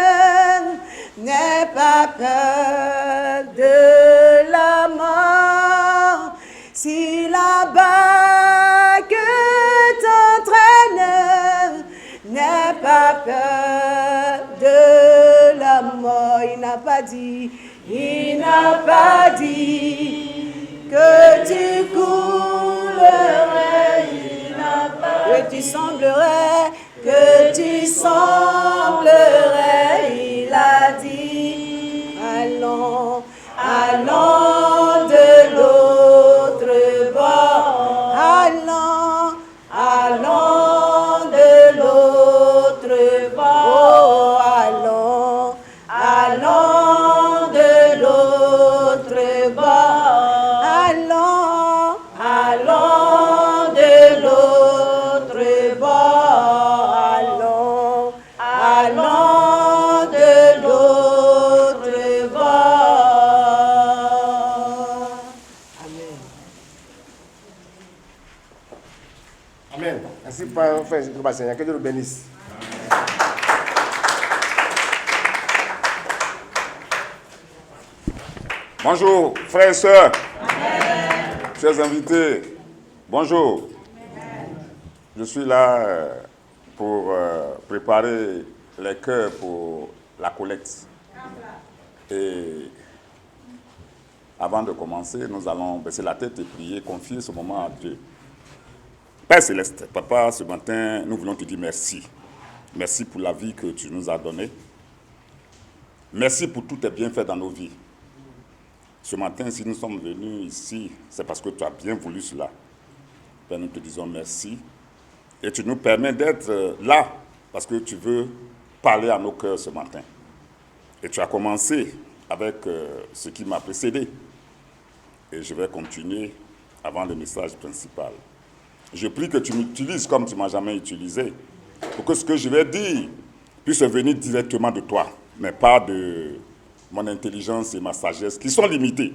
n'aie pas peur de la mort. Si la barque t'entraîne, n'aie pas peur de la mort. Il n'a pas dit que tu coulerais, que tu semblerais, il a dit, allons de l'autre bord, allons de l'autre bord, allons de l'autre bord, allons de l'autre bord, allons de l'autre bord. Amen. Amen. Ainsi, frère Seigneur, que Dieu nous bénisse. Bonjour, frères et sœurs. Chers invités, bonjour. Je suis là pour préparer les cœurs pour la collecte. Et avant de commencer, nous allons baisser la tête et prier, confier ce moment à Dieu. Père Céleste, Papa, ce matin, nous voulons te dire merci. Merci pour la vie que tu nous as donnée. Merci pour tous tes bienfaits dans nos vies. Ce matin, si nous sommes venus ici, c'est parce que tu as bien voulu cela. Père, nous te disons merci. Et tu nous permets d'être là parce que tu veux parler à nos cœurs ce matin. Et tu as commencé avec ce qui m'a précédé. Et je vais continuer avant le message principal. Je prie que tu m'utilises comme tu ne m'as jamais utilisé, pour que ce que je vais dire puisse venir directement de toi, mais pas de mon intelligence et ma sagesse qui sont limitées.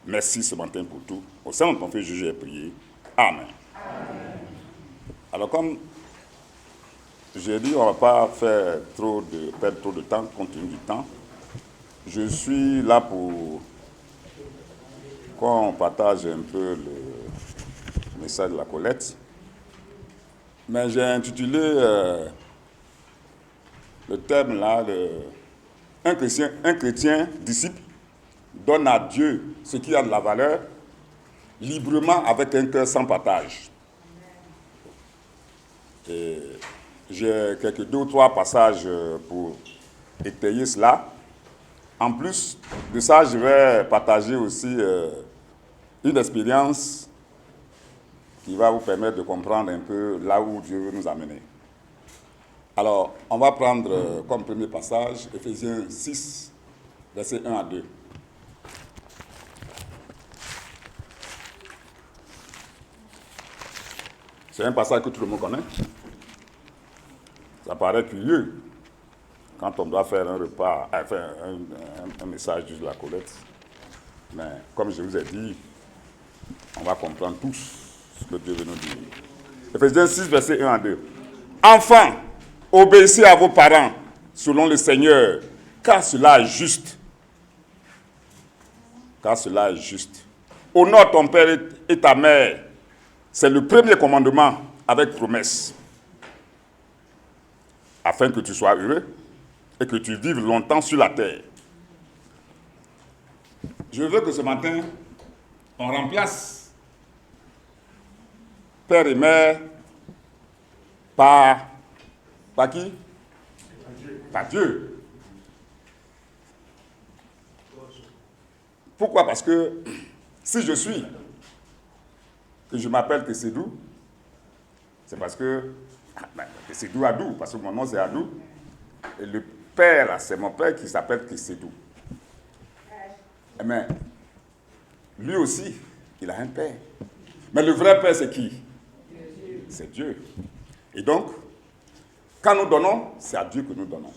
Merci ce matin pour tout. Au sein de ton Fils Jésus, j'ai prié. Amen. Alors comme j'ai dit, on ne va pas faire perdre trop de temps, compte tenu du temps. Je suis là pour qu'on partage un peu le message de la collecte. Mais j'ai intitulé le thème là, un chrétien disciple donne à Dieu ce qui a de la valeur, librement avec un cœur sans partage. Et j'ai quelques 2 ou 3 passages pour étayer cela. En plus de ça, je vais partager aussi une expérience qui va vous permettre de comprendre un peu là où Dieu veut nous amener. Alors, on va prendre comme premier passage Éphésiens 6, versets 1 à 2. C'est un passage que tout le monde connaît. Ça paraît curieux quand on doit faire un repas, enfin un message de la collecte. Mais comme je vous ai dit, on va comprendre tous ce que Dieu veut nous dire. Éphésiens 6, versets 1 à 2. Enfants, obéissez à vos parents selon le Seigneur, car cela est juste. Car cela est juste. Honore ton père et ta mère. C'est le premier commandement avec promesse. Afin que tu sois heureux et que tu vives longtemps sur la terre. Je veux que ce matin, on remplace père et mère par qui? Par Dieu. Pourquoi? Parce que si je suis, que je m'appelle Tessédou, c'est parce que Tessédou Adou, parce que mon nom c'est Adou, et le père, là, c'est mon père qui s'appelle Tessédou. Mais lui aussi, il a un père. Mais le vrai père, c'est qui? C'est Dieu. Et donc, quand nous donnons, c'est à Dieu que nous donnons.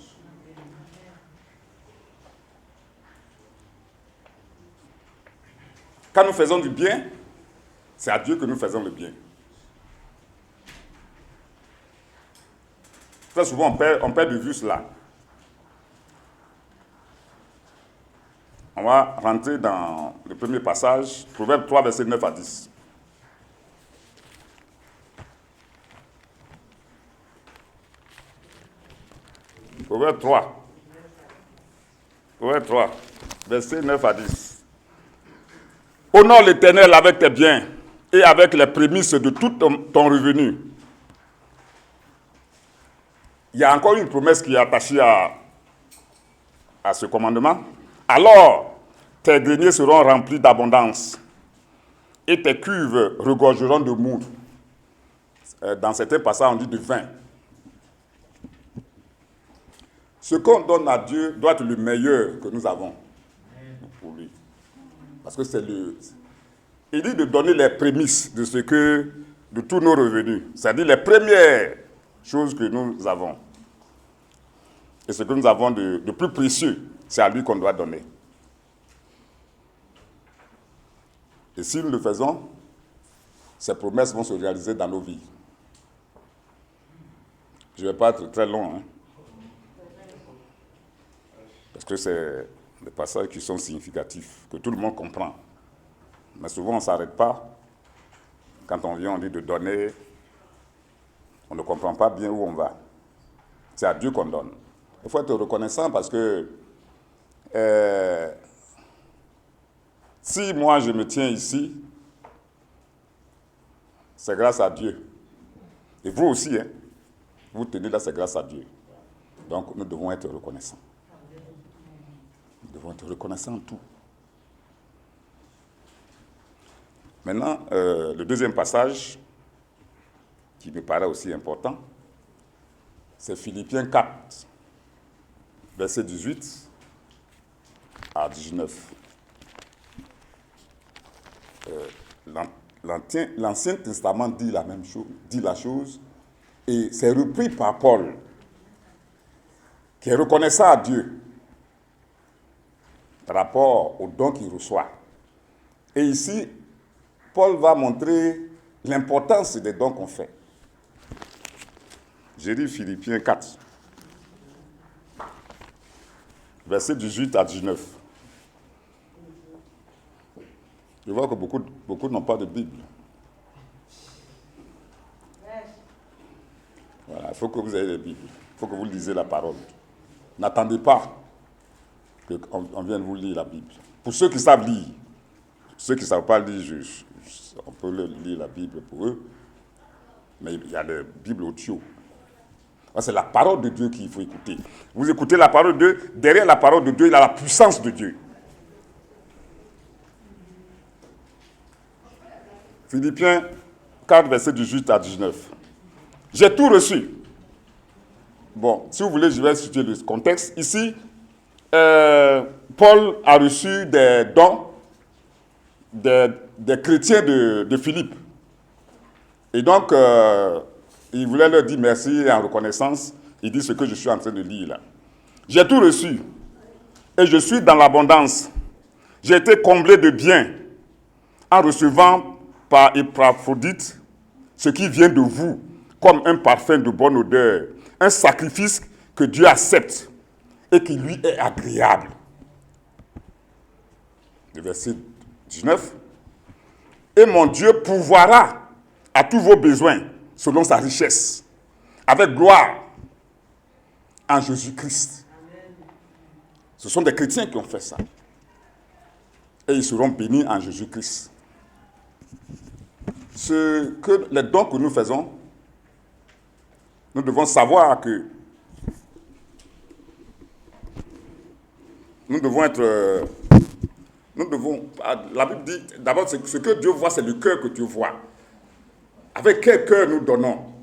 Quand nous faisons du bien, c'est à Dieu que nous faisons le bien. Très souvent, on perd de vue cela. On va rentrer dans le premier passage, Proverbe 3, versets 9 à 10. Proverbe 3. Proverbe 3, versets 9 à 10. Honore l'Éternel avec tes biens et avec les prémices de tout ton revenu. Il y a encore une promesse qui est attachée à ce commandement. Alors, tes greniers seront remplis d'abondance et tes cuves regorgeront de mou. Dans certains passages, on dit de vin. Ce qu'on donne à Dieu doit être le meilleur que nous avons pour lui. Parce que c'est le... Il dit de donner les prémices de tous nos revenus. C'est-à-dire les premières choses que nous avons. Et ce que nous avons de plus précieux, c'est à lui qu'on doit donner. Et si nous le faisons, ces promesses vont se réaliser dans nos vies. Je ne vais pas être très long, hein, parce que c'est des passages qui sont significatifs, que tout le monde comprend. Mais souvent, on ne s'arrête pas. Quand on vient, on dit de donner, on ne comprend pas bien où on va. C'est à Dieu qu'on donne. Il faut être reconnaissant parce que si moi je me tiens ici, c'est grâce à Dieu. Et vous aussi, hein, vous tenez là, c'est grâce à Dieu. Donc nous devons être reconnaissants. Nous devons être reconnaissants en tout. Maintenant, le deuxième passage, qui me paraît aussi important, c'est Philippiens 4, versets 18 à 19. L'Ancien Testament dit la même chose, dit la chose, et c'est repris par Paul, qui est reconnaissant à Dieu par rapport au don qu'il reçoit. Et ici, Paul va montrer l'importance des dons qu'on fait. J'ai lu Philippiens 4, versets 18 à 19. Je vois que beaucoup n'ont pas de Bible. Voilà, il faut que vous ayez la Bible. Il faut que vous lisez la parole. N'attendez pas qu'on vienne vous lire la Bible. Pour ceux qui savent lire, ceux qui ne savent pas lire, on peut lire la Bible pour eux. Mais il y a des Bibles audio. C'est la parole de Dieu qu'il faut écouter. Vous écoutez la parole de Dieu. Derrière la parole de Dieu, il y a la puissance de Dieu. Philippiens 4, versets 18 à 19. J'ai tout reçu. Bon, si vous voulez, je vais situer le contexte. Ici, Paul a reçu des dons des chrétiens de Philippe. Et donc, il voulait leur dire merci et en reconnaissance, il dit ce que je suis en train de lire là. J'ai tout reçu et je suis dans l'abondance. J'ai été comblé de biens en recevant par Épaphrodite ce qui vient de vous, comme un parfum de bonne odeur, un sacrifice que Dieu accepte et qui lui est agréable. Le verset 19. Et mon Dieu pourvoira à tous vos besoins selon sa richesse, avec gloire en Jésus-Christ. Ce sont des chrétiens qui ont fait ça. Et ils seront bénis en Jésus-Christ. Les dons que nous faisons, nous devons savoir que nous devons être... la Bible dit, d'abord, ce que Dieu voit, c'est le cœur que Dieu voit. Avec quel cœur nous donnons?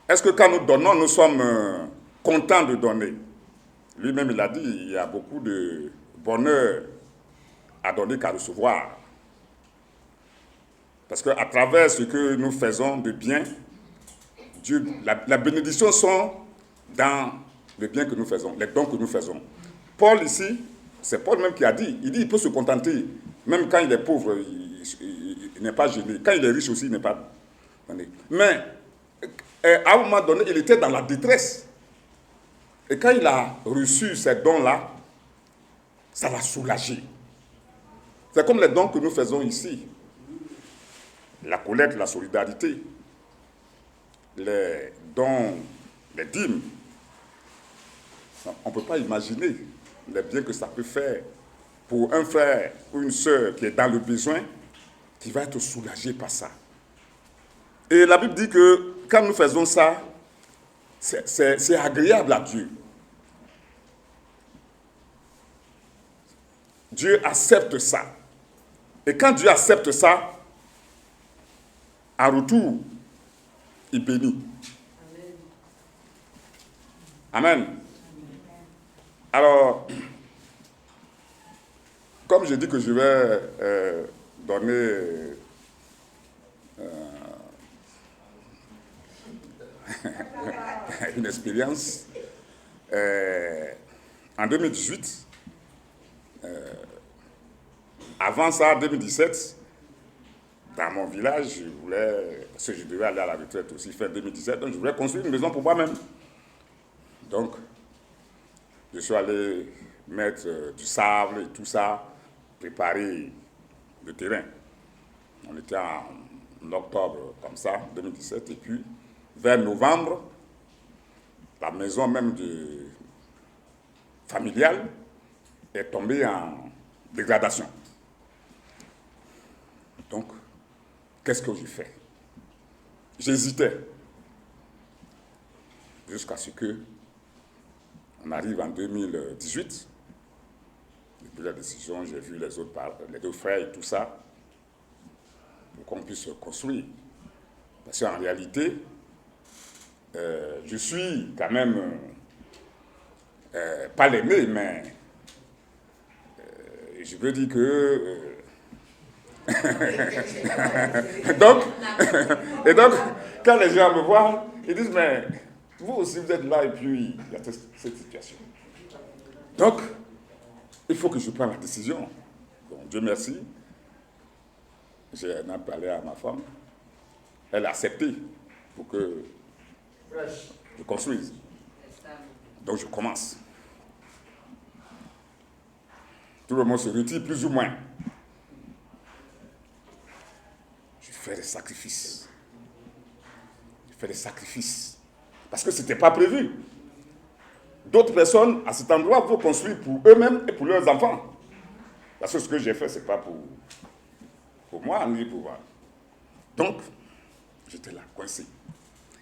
Est-ce que quand nous donnons, nous sommes contents de donner? Lui-même, il a dit, il y a beaucoup de bonheur à donner qu'à recevoir. Parce qu'à travers ce que nous faisons de bien, Dieu, la bénédiction sont dans le bien que nous faisons, les dons que nous faisons. Paul ici, c'est Paul même qui a dit, il dit il peut se contenter, même quand il est pauvre, il n'est pas gêné. Quand il est riche aussi, il n'est pas gêné. Mais à un moment donné, il était dans la détresse. Et quand il a reçu ces dons-là, ça l'a soulagé. C'est comme les dons que nous faisons ici. La collecte, la solidarité, les dons, les dîmes. On ne peut pas imaginer les biens que ça peut faire pour un frère ou une sœur qui est dans le besoin, qui va être soulagé par ça. Et la Bible dit que quand nous faisons ça, c'est agréable à Dieu. Dieu accepte ça. Et quand Dieu accepte ça, en retour, il bénit. Amen. Alors, comme je dis que je vais donner une expérience, en 2018, avant ça, en 2017, dans mon village, je voulais, parce que je devais aller à la retraite aussi, fin 2017, donc je voulais construire une maison pour moi-même. Donc, je suis allé mettre du sable et tout ça, préparer le terrain. On était en octobre, comme ça, 2017, et puis, vers novembre, la maison même familiale est tombée en dégradation. Donc, qu'est-ce que j'ai fait? J'hésitais jusqu'à ce que on arrive en 2018. Depuis la décision, j'ai vu les deux frères et tout ça, pour qu'on puisse construire. Parce qu'en réalité, je suis quand même pas l'aîné, mais je veux dire que... donc, quand les gens me voient, ils disent, mais vous aussi vous êtes là et puis il y a cette situation. Donc, il faut que je prenne la décision. Bon, Dieu merci. J'ai parlé à ma femme. Elle a accepté pour que je construise. Donc je commence. Tout le monde se retire plus ou moins. Je fais des sacrifices. Parce que ce n'était pas prévu. D'autres personnes, à cet endroit, vont construire pour eux-mêmes et pour leurs enfants. Parce que ce que j'ai fait, ce n'est pas pour moi, ni pour moi. Donc, j'étais là, coincé.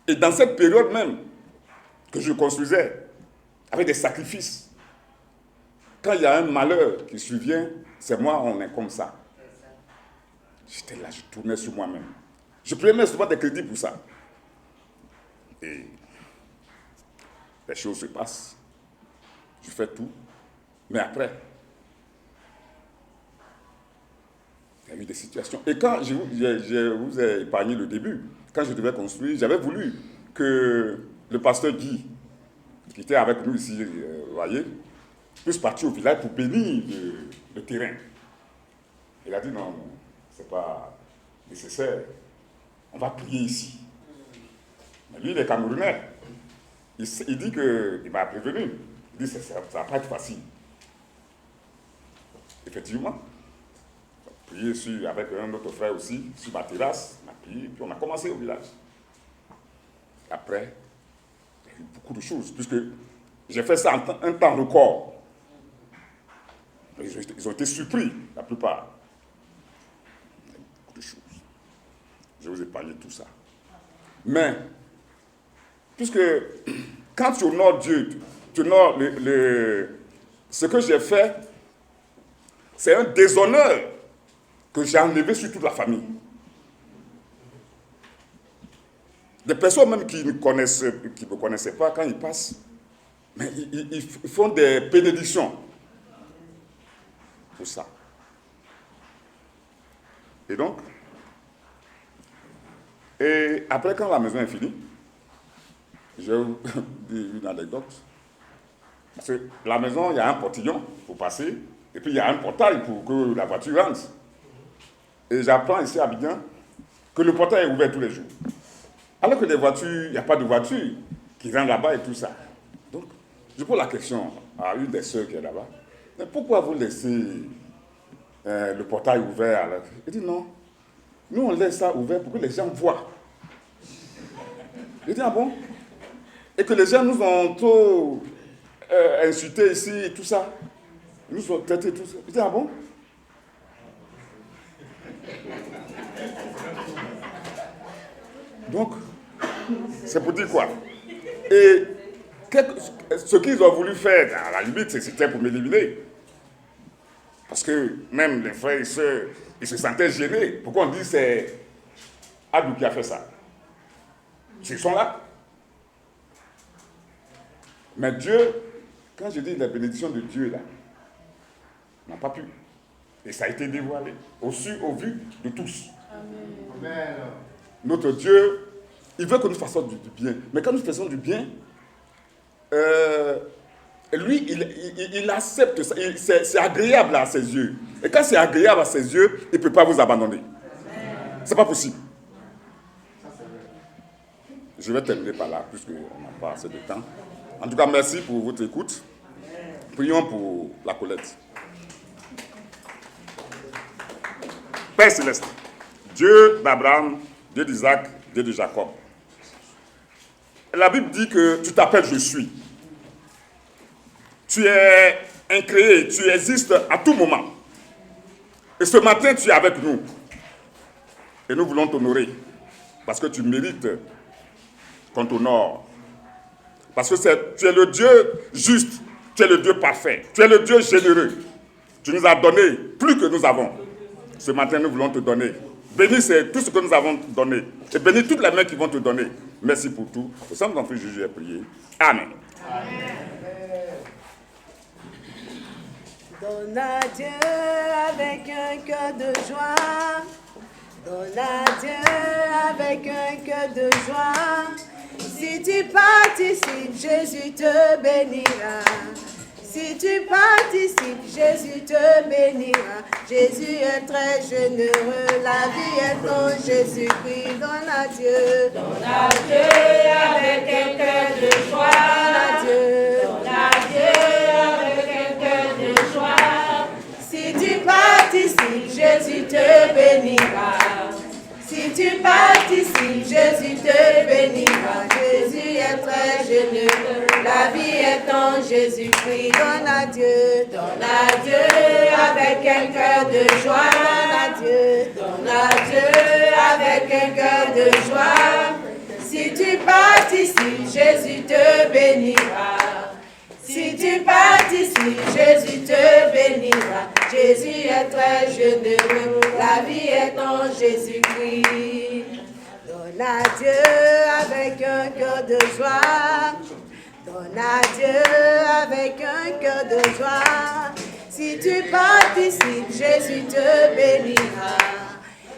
Et dans cette période même que je construisais, avec des sacrifices, quand il y a un malheur qui survient, c'est moi, on est comme ça. J'étais là, je tournais sur moi-même. Je prenais souvent des crédits pour ça. Et les choses se passent. Je fais tout. Mais après, il y a eu des situations. Et quand je vous ai épargné le début, quand je devais construire, j'avais voulu que le pasteur Guy, qui était avec nous ici, vous voyez, puisse partir au village pour bénir le terrain. Il a dit non, c'est pas nécessaire. On va prier ici. Mais lui, il est Camerounais. Il dit qu'il m'a prévenu. Il dit que ça ne va pas être facile. Effectivement. Prier avec un autre frère aussi, sur ma terrasse. On a prié, puis on a commencé au village. Après, il y a eu beaucoup de choses, puisque j'ai fait ça en un temps record. Ils ont été surpris, la plupart. Il y a eu beaucoup de choses. Je vous ai parlé de tout ça. Mais, puisque quand tu honores Dieu, tu honores ce que j'ai fait, c'est un déshonneur que j'ai enlevé sur toute la famille. Des personnes même qui ne me connaissaient pas, quand ils passent, mais ils font des bénédictions pour ça. Et donc, après, quand la maison est finie, je vais vous dire une anecdote. Parce que la maison, il y a un portillon pour passer, et puis il y a un portail pour que la voiture rentre. Et j'apprends ici à Abidjan que le portail est ouvert tous les jours. Alors que les voitures, il n'y a pas de voiture qui rentrent là-bas et tout ça. Donc, je pose la question à une des sœurs qui est là-bas. Mais pourquoi vous laissez le portail ouvert? Il dit non. Nous, on laisse ça ouvert pour que les gens voient. Il dit ah bon? Et que les gens nous ont trop insultés ici et tout ça. Ils nous ont traités tout ça. Il dit ah bon? Donc, c'est pour dire quoi? Et ce qu'ils ont voulu faire, à la limite, c'était pour m'éliminer. Parce que même les frères et sœurs, ils se sentaient gênés. Pourquoi on dit c'est Abdou qui a fait ça? Ils sont là. Mais Dieu, quand je dis la bénédiction de Dieu, là, n'a pas pu. Et ça a été dévoilé, au vu de tous. Amen. Notre Dieu, il veut que nous fassions du bien. Mais quand nous faisons du bien, lui, il accepte ça. C'est agréable à ses yeux. Et quand c'est agréable à ses yeux, il ne peut pas vous abandonner. Ce n'est pas possible. Je vais terminer par là, puisqu'on n'a pas assez de temps. En tout cas, merci pour votre écoute. Prions pour la collecte. Père Céleste, Dieu d'Abraham, Dieu d'Isaac, Dieu de Jacob. La Bible dit que tu t'appelles Je suis. Tu es incréé, tu existes à tout moment. Et ce matin, tu es avec nous. Et nous voulons t'honorer. Parce que tu mérites qu'on t'honore. Parce que tu es le Dieu juste. Tu es le Dieu parfait. Tu es le Dieu généreux. Tu nous as donné plus que nous avons. Ce matin, nous voulons te donner. Bénis tout ce que nous avons donné. Et bénis toutes les mains qui vont te donner. Merci pour tout. Au sein de ton Fils Jésus, j'ai prié. Amen. Amen. Donne à Dieu avec un cœur de joie. Donne à Dieu avec un cœur de joie. Si tu participes, Jésus te bénira. Si tu participes, Jésus te bénira. Jésus est très généreux, la vie est en Jésus-Christ. Donne à Dieu. Donne à Dieu avec un cœur de joie. Donne à Dieu. Donne à Dieu avec un cœur de joie. Si tu participes, Jésus te bénira. Si tu participes, Jésus te bénira. Jésus est très généreux, la vie est en Jésus-Christ. Donne à Dieu. Donne à Dieu avec un cœur de joie. Donne à Dieu. Donne à Dieu avec un cœur de joie. Si tu participes, Jésus te bénira. Si tu participes, Jésus te bénira. Jésus est très généreux, la vie est en Jésus-Christ. Donne à Dieu avec un cœur de joie. Donne à Dieu avec un cœur de joie. Si tu participes, Jésus te bénira.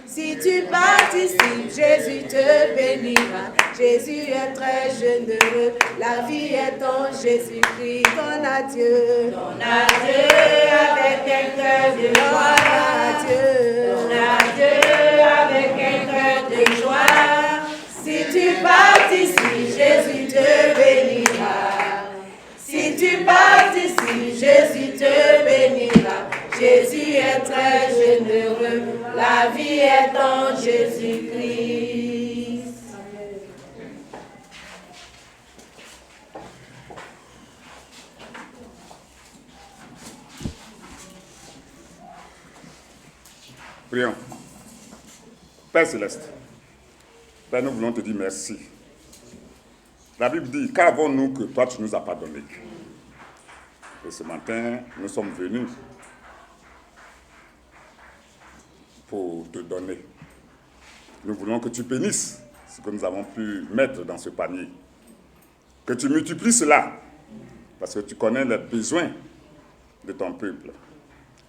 Si tu participes, Jésus te bénira. Jésus est très généreux, la vie est en Jésus-Christ. Donne à Dieu. Donne à Dieu avec un cœur de joie. Donne à Dieu. Donne à Dieu avec avec un cœur de joie. Si tu participes, Jésus te bénira. Si tu participes, Jésus te bénira. Jésus est très généreux, la vie est en Jésus-Christ. Prions. Père Céleste, Père, nous voulons te dire merci. La Bible dit, qu'avons-nous que toi tu nous as pas donné? Et ce matin, nous sommes venus pour te donner. Nous voulons que tu bénisses ce que nous avons pu mettre dans ce panier. Que tu multiplies cela, parce que tu connais les besoins de ton peuple,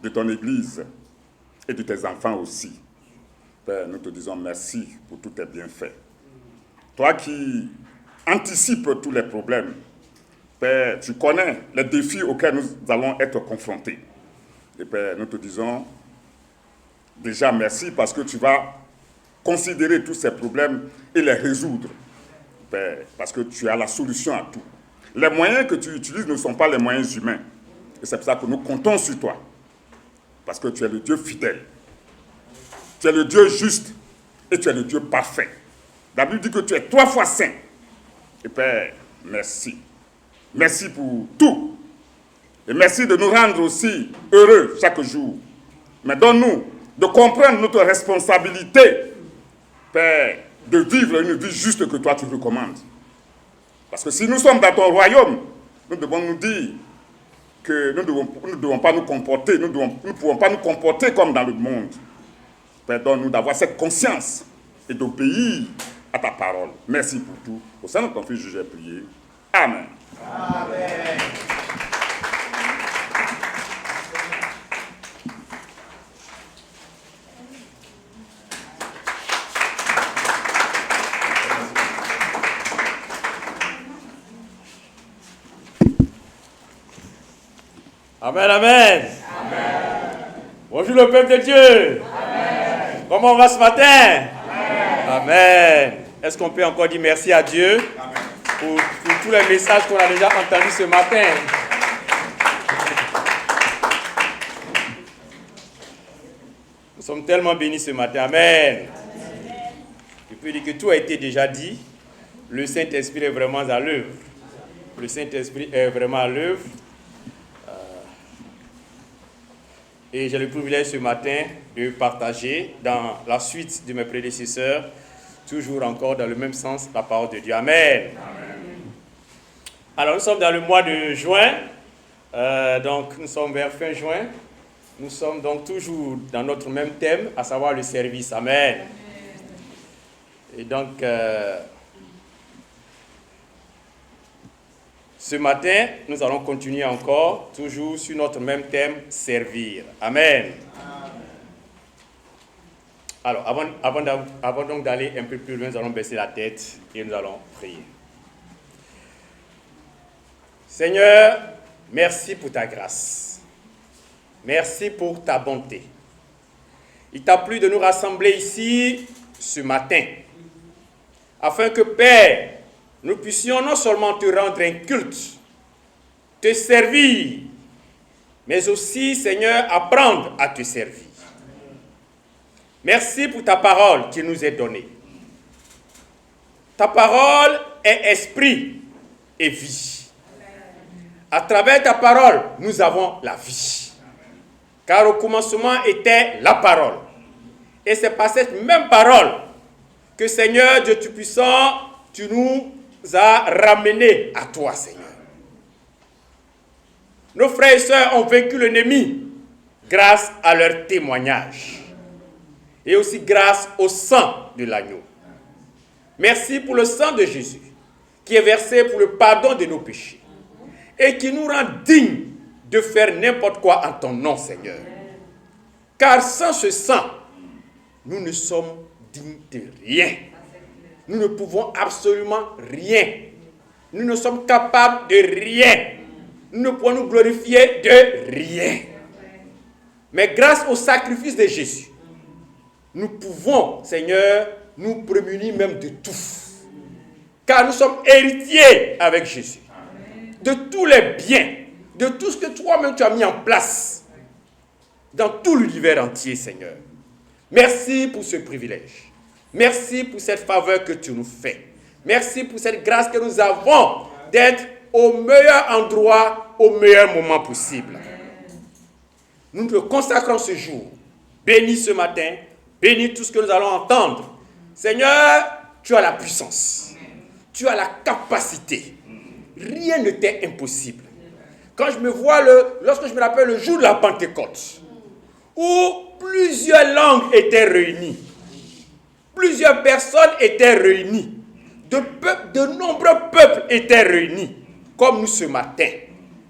de ton Église et de tes enfants aussi. Père, nous te disons merci pour tous tes bienfaits. Toi qui anticipes tous les problèmes, Père, tu connais les défis auxquels nous allons être confrontés. Et Père, nous te disons déjà merci parce que tu vas considérer tous ces problèmes et les résoudre. Père, parce que tu as la solution à tout. Les moyens que tu utilises ne sont pas les moyens humains. Et c'est pour ça que nous comptons sur toi. Parce que tu es le Dieu fidèle. Tu es le Dieu juste. Et tu es le Dieu parfait. La Bible dit que tu es 3 fois saint. Et Père, merci. Merci pour tout. Et merci de nous rendre aussi heureux chaque jour. Mais donne-nous de comprendre notre responsabilité, Père, de vivre une vie juste que toi tu recommandes. Parce que si nous sommes dans ton royaume, nous devons nous dire que nous ne devons pas nous comporter, nous ne pouvons pas nous comporter comme dans le monde. Père, donne-nous d'avoir cette conscience et d'obéir à ta parole. Merci pour tout. Au sein de ton Fils, j'ai prié. Amen. Amen. Amen, amen. Amen. Bonjour le peuple de Dieu. Amen. Comment on va ce matin? Amen. Amen. Est-ce qu'on peut encore dire merci à Dieu pour tous les messages qu'on a déjà entendus ce matin? Nous sommes tellement bénis ce matin. Amen. Je peux dire que tout a été déjà dit. Le Saint-Esprit est vraiment à l'œuvre. Le Saint-Esprit est vraiment à l'œuvre. Et j'ai le privilège ce matin de partager dans la suite de mes prédécesseurs, toujours encore dans le même sens, la parole de Dieu. Amen. Amen. Alors nous sommes dans le mois de juin, donc nous sommes vers fin juin. Nous sommes donc toujours dans notre même thème, à savoir le service. Amen. Et donc, ce matin, nous allons continuer encore, toujours sur notre même thème, servir. Amen. Alors, avant donc d'aller un peu plus loin, nous allons baisser la tête et nous allons prier. Seigneur, merci pour ta grâce. Merci pour ta bonté. Il t'a plu de nous rassembler ici ce matin, afin que, Père, nous puissions non seulement te rendre un culte, te servir, mais aussi, Seigneur, apprendre à te servir. Merci pour ta parole qui nous est donnée. Ta parole est esprit et vie. À travers ta parole, nous avons la vie. Car au commencement était la parole. Et c'est par cette même parole que, Seigneur Dieu Tout-Puissant, tu nous a ramenés à toi, Seigneur. Nos frères et sœurs ont vaincu l'ennemi grâce à leur témoignage et aussi grâce au sang de l'agneau. Merci pour le sang de Jésus qui est versé pour le pardon de nos péchés et qui nous rend dignes de faire n'importe quoi en ton nom, Seigneur. Car sans ce sang, nous ne sommes dignes de rien. Nous ne pouvons absolument rien. Nous ne sommes capables de rien. Nous ne pouvons nous glorifier de rien. Mais grâce au sacrifice de Jésus, nous pouvons, Seigneur, nous prémunir même de tout. Car nous sommes héritiers avec Jésus. De tous les biens, de tout ce que toi-même tu as mis en place dans tout l'univers entier, Seigneur. Merci pour ce privilège. Merci pour cette faveur que tu nous fais. Merci pour cette grâce que nous avons d'être au meilleur endroit, au meilleur moment possible. Nous te consacrons ce jour. Bénis ce matin. Bénis tout ce que nous allons entendre. Seigneur, tu as la puissance. Tu as la capacité. Rien ne t'est impossible. Quand je me vois, lorsque je me rappelle le jour de la Pentecôte, où plusieurs langues étaient réunies, plusieurs personnes étaient réunies, de nombreux peuples étaient réunis, comme nous ce matin.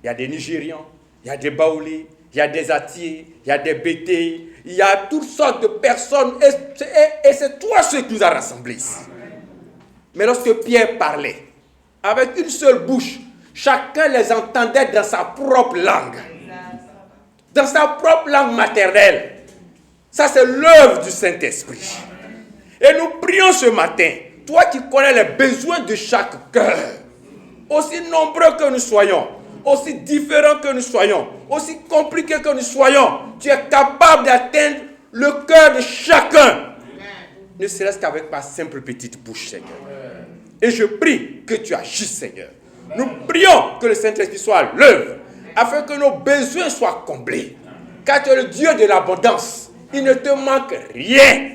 Il y a des Nigérians, il y a des Baoulés, il y a des Atiers, il y a des Bétés, il y a toutes sortes de personnes, et c'est toi ce qui nous a rassemblés ici. Mais lorsque Pierre parlait, avec une seule bouche, chacun les entendait dans sa propre langue. Dans sa propre langue maternelle. Ça, c'est l'œuvre du Saint-Esprit. Et nous prions ce matin, toi qui connais les besoins de chaque cœur, aussi nombreux que nous soyons, aussi différents que nous soyons, aussi compliqués que nous soyons, tu es capable d'atteindre le cœur de chacun. Ne serait-ce qu'avec ma simple petite bouche, Seigneur. Et je prie que tu agisses, Seigneur. Nous prions que le Saint-Esprit soit à l'œuvre, afin que nos besoins soient comblés. Car tu es le Dieu de l'abondance. Il ne te manque rien.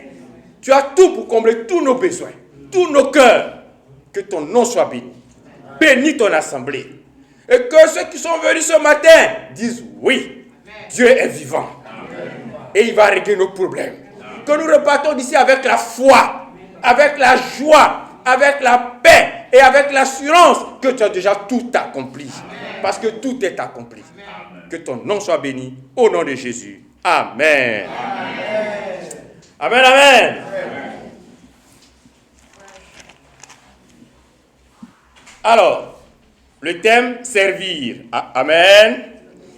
Tu as tout pour combler tous nos besoins, tous nos cœurs. Que ton nom soit béni. Bénis ton assemblée. Et que ceux qui sont venus ce matin disent oui, Dieu est vivant. Et il va régler nos problèmes. Que nous repartons d'ici avec la foi, avec la joie, avec la paix et avec l'assurance que tu as déjà tout accompli. Parce que tout est accompli. Que ton nom soit béni au nom de Jésus. Amen. Amen, amen. Alors, le thème servir. Amen.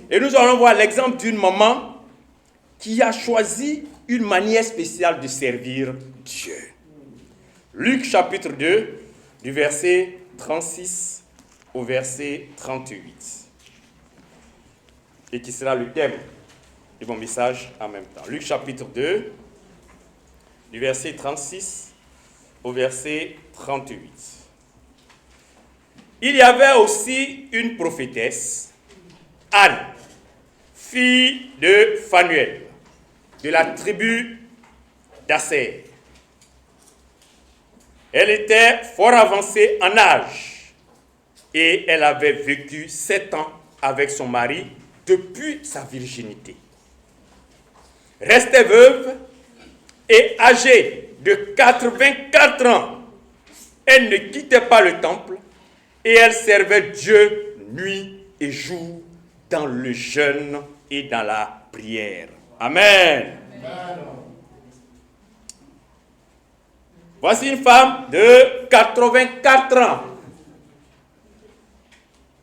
Et nous allons voir l'exemple d'une maman qui a choisi une manière spéciale de servir Dieu. Luc chapitre 2, du verset 36 au verset 38. Et qui sera le thème de mon message en même temps. Luc chapitre 2, du verset 36 au verset 38. Il y avait aussi une prophétesse, Anne, fille de Phanuel, de la tribu d'Asser. Elle était fort avancée en âge et elle avait vécu 7 ans avec son mari depuis sa virginité. Restée veuve et âgée de 84 ans, elle ne quittait pas le temple et elle servait Dieu nuit et jour dans le jeûne et dans la prière. Amen. Amen. Voici une femme de 84 ans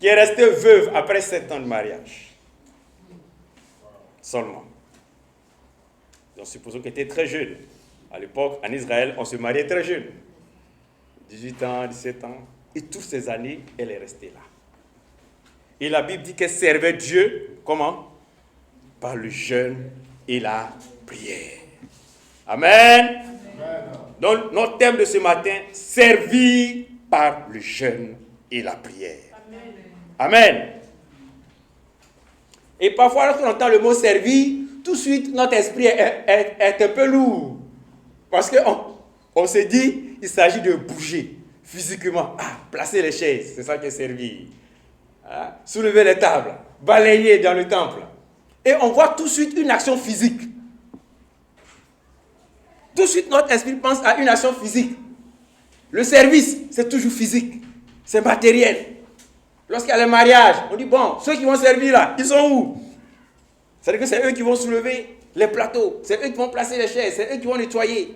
qui est restée veuve après 7 ans de mariage. Seulement. Donc supposons qu'elle était très jeune. À l'époque, en Israël, on se mariait très jeune. 18 ans, 17 ans. Et toutes ces années, elle est restée là. Et la Bible dit qu'elle servait Dieu, comment? Par le jeûne et la prière. Amen. Donc, notre thème de ce matin, servir par le jeûne et la prière. Amen. Et parfois, lorsqu'on entend le mot servir, tout de suite, notre esprit est un peu lourd. Parce qu'on se dit, il s'agit de bouger physiquement. Placer les chaises, c'est ça qui est servir. Soulever les tables, balayer dans le temple. Et on voit tout de suite une action physique. Tout de suite, notre esprit pense à une action physique. Le service, c'est toujours physique. C'est matériel. Lorsqu'il y a le mariage, on dit, bon, ceux qui vont servir là, ils sont où? C'est-à-dire que c'est eux qui vont soulever les plateaux. C'est eux qui vont placer les chaises. C'est eux qui vont nettoyer.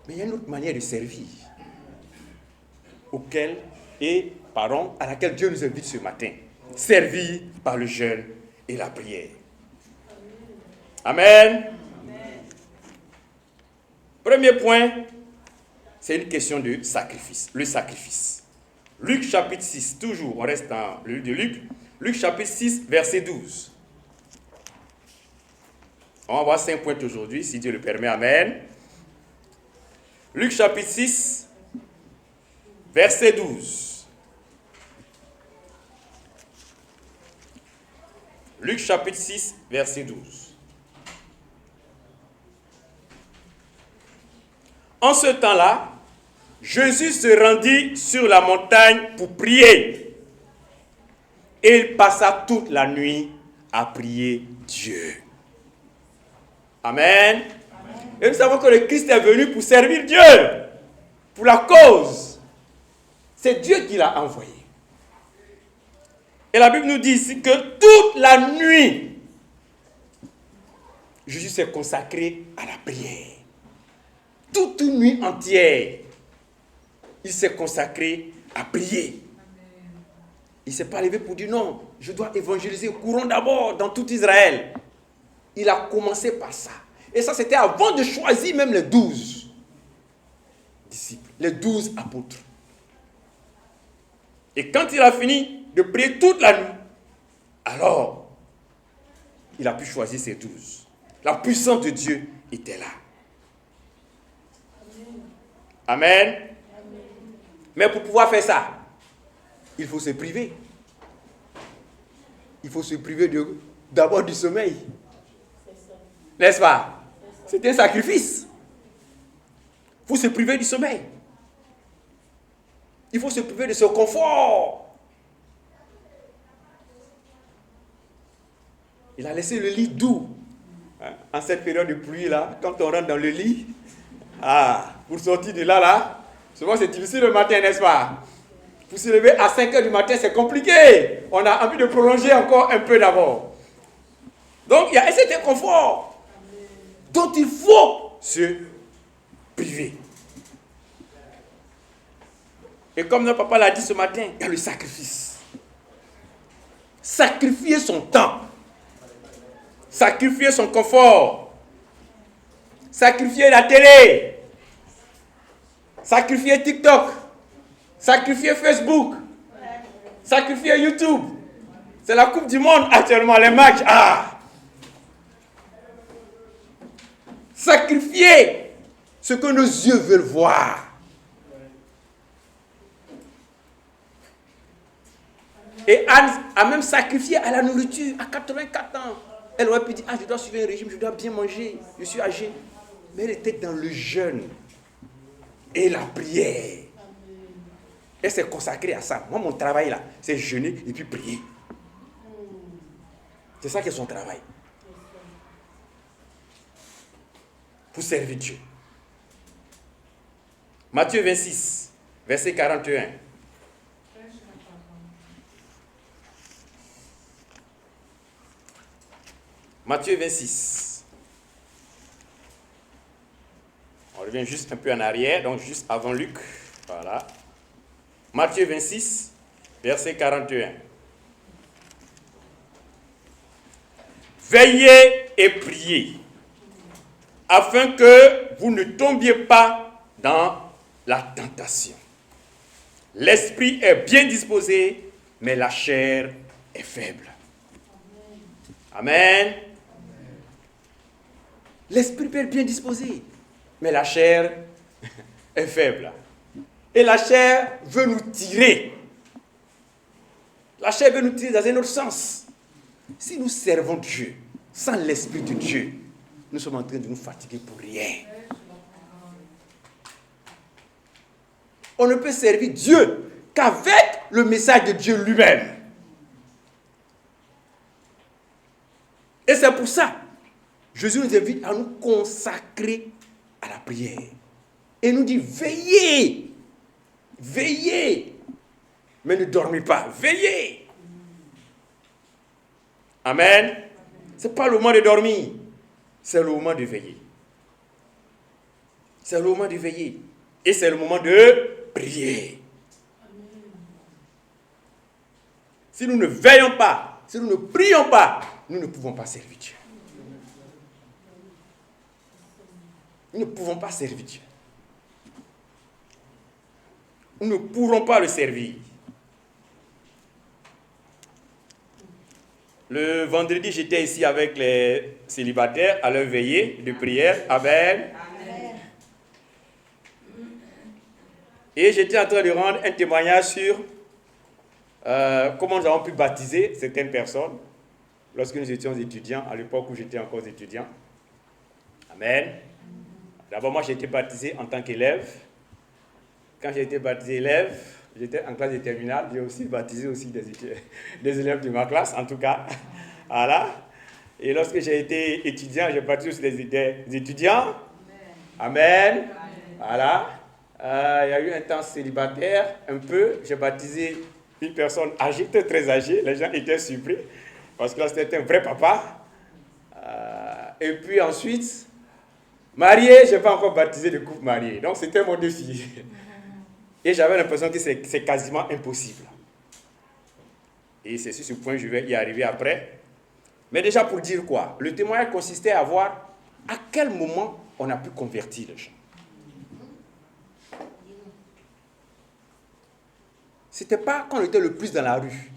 Mais il y a une autre manière de servir. À laquelle Dieu nous invite ce matin. Servir par le jeûne et la prière. Amen. Premier point, c'est une question de sacrifice. Le sacrifice. Luc chapitre 6, toujours, on reste dans le livre de Luc. Luc chapitre 6, verset 12. On va voir 5 points aujourd'hui, si Dieu le permet. Amen. Luc chapitre 6, verset 12. Luc chapitre 6, verset 12. En ce temps-là, Jésus se rendit sur la montagne pour prier. Et il passa toute la nuit à prier Dieu. Amen. Et nous savons que le Christ est venu pour servir Dieu, pour la cause. C'est Dieu qui l'a envoyé. Et la Bible nous dit ici que toute la nuit, Jésus s'est consacré à la prière. Toute une nuit entière, il s'est consacré à prier. Il ne s'est pas levé pour dire non, je dois évangéliser, courons d'abord dans tout Israël. Il a commencé par ça. Et ça, c'était avant de choisir même les 12 disciples, les 12 apôtres. Et quand il a fini de prier toute la nuit, alors, il a pu choisir ses 12. La puissance de Dieu était là. Amen. Amen. Mais pour pouvoir faire ça, il faut se priver. Il faut se priver d'abord du sommeil. N'est-ce pas? C'est un sacrifice. Il faut se priver du sommeil. Il faut se priver de ce confort. Il a laissé le lit doux. En cette période de pluie là, quand on rentre dans le lit, pour sortir de là, souvent c'est difficile le matin, n'est-ce pas? Pour se lever à 5 h du matin, c'est compliqué. On a envie de prolonger encore un peu d'abord. Donc il y a un certain confort dont il faut se priver. Et comme notre papa l'a dit ce matin, il y a le sacrifice. Sacrifier son temps. Sacrifier son confort. Sacrifier la télé. Sacrifier TikTok. Sacrifier Facebook. Sacrifier YouTube. C'est la Coupe du Monde actuellement, les matchs. Sacrifier ce que nos yeux veulent voir. Et Anne a même sacrifié à la nourriture à 84 ans. Elle aurait pu dire, je dois suivre un régime, je dois bien manger, je suis âgée. Mais elle était dans le jeûne et la prière. Elle s'est consacrée à ça. Moi, mon travail là, c'est jeûner et puis prier. C'est ça qui est son travail. Pour servir Dieu. Matthieu 26, verset 41. Matthieu 26. On revient juste un peu en arrière, donc juste avant Luc. Voilà. Matthieu 26, verset 41. Veillez et priez, afin que vous ne tombiez pas dans la tentation. L'esprit est bien disposé, mais la chair est faible. Amen. L'esprit peut être bien disposé, mais la chair est faible. Et la chair veut nous tirer. La chair veut nous tirer dans un autre sens. Si nous servons Dieu sans l'Esprit de Dieu, nous sommes en train de nous fatiguer pour rien. On ne peut servir Dieu qu'avec le message de Dieu lui-même. Et c'est pour ça, Jésus nous invite à nous consacrer à la prière. Et nous dit, veillez, veillez, mais ne dormez pas, veillez. Amen. Ce n'est pas le moment de dormir, c'est le moment de veiller. C'est le moment de veiller. Et c'est le moment de prier. Si nous ne veillons pas, si nous ne prions pas, nous ne pouvons pas servir Dieu. nous ne pouvons pas servir Dieu. Nous ne pourrons pas le servir. Le vendredi, j'étais ici avec les célibataires à leur veillée de prière. Amen. Et j'étais en train de rendre un témoignage sur comment nous avons pu baptiser certaines personnes lorsque nous étions étudiants, à l'époque où j'étais encore étudiant. Amen. D'abord, moi, j'ai été baptisé en tant qu'élève. Quand j'ai été baptisé élève, j'étais en classe de terminale. J'ai aussi baptisé aussi des élèves de ma classe, en tout cas. Voilà. Et lorsque j'ai été étudiant, j'ai baptisé aussi des étudiants. Amen. Voilà. Il y a eu un temps célibataire, un peu. J'ai baptisé une personne âgée, très âgée. Les gens étaient surpris, parce que là, c'était un vrai papa. Et puis ensuite, marié, je n'ai pas encore baptisé de couple marié. Donc, c'était mon défi. Et j'avais l'impression que c'est quasiment impossible. Et c'est sur ce point que je vais y arriver après. Mais déjà, pour dire quoi? Le témoignage consistait à voir à quel moment on a pu convertir les gens. Ce n'était pas quand on était le plus dans la rue.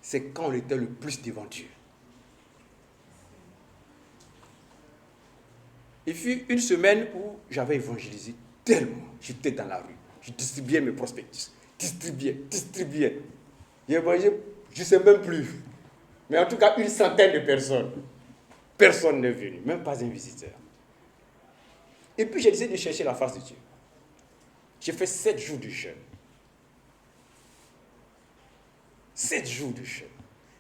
C'est quand on était le plus devant Dieu. Il fut une semaine où j'avais évangélisé tellement. J'étais dans la rue. Je distribuais mes prospectus. Distribuais. J'ai évangélisé, je ne sais même plus. Mais en tout cas, une centaine de personnes. Personne n'est venu, même pas un visiteur. Et puis j'ai décidé de chercher la face de Dieu. J'ai fait 7 jours de jeûne. 7 jours de jeûne.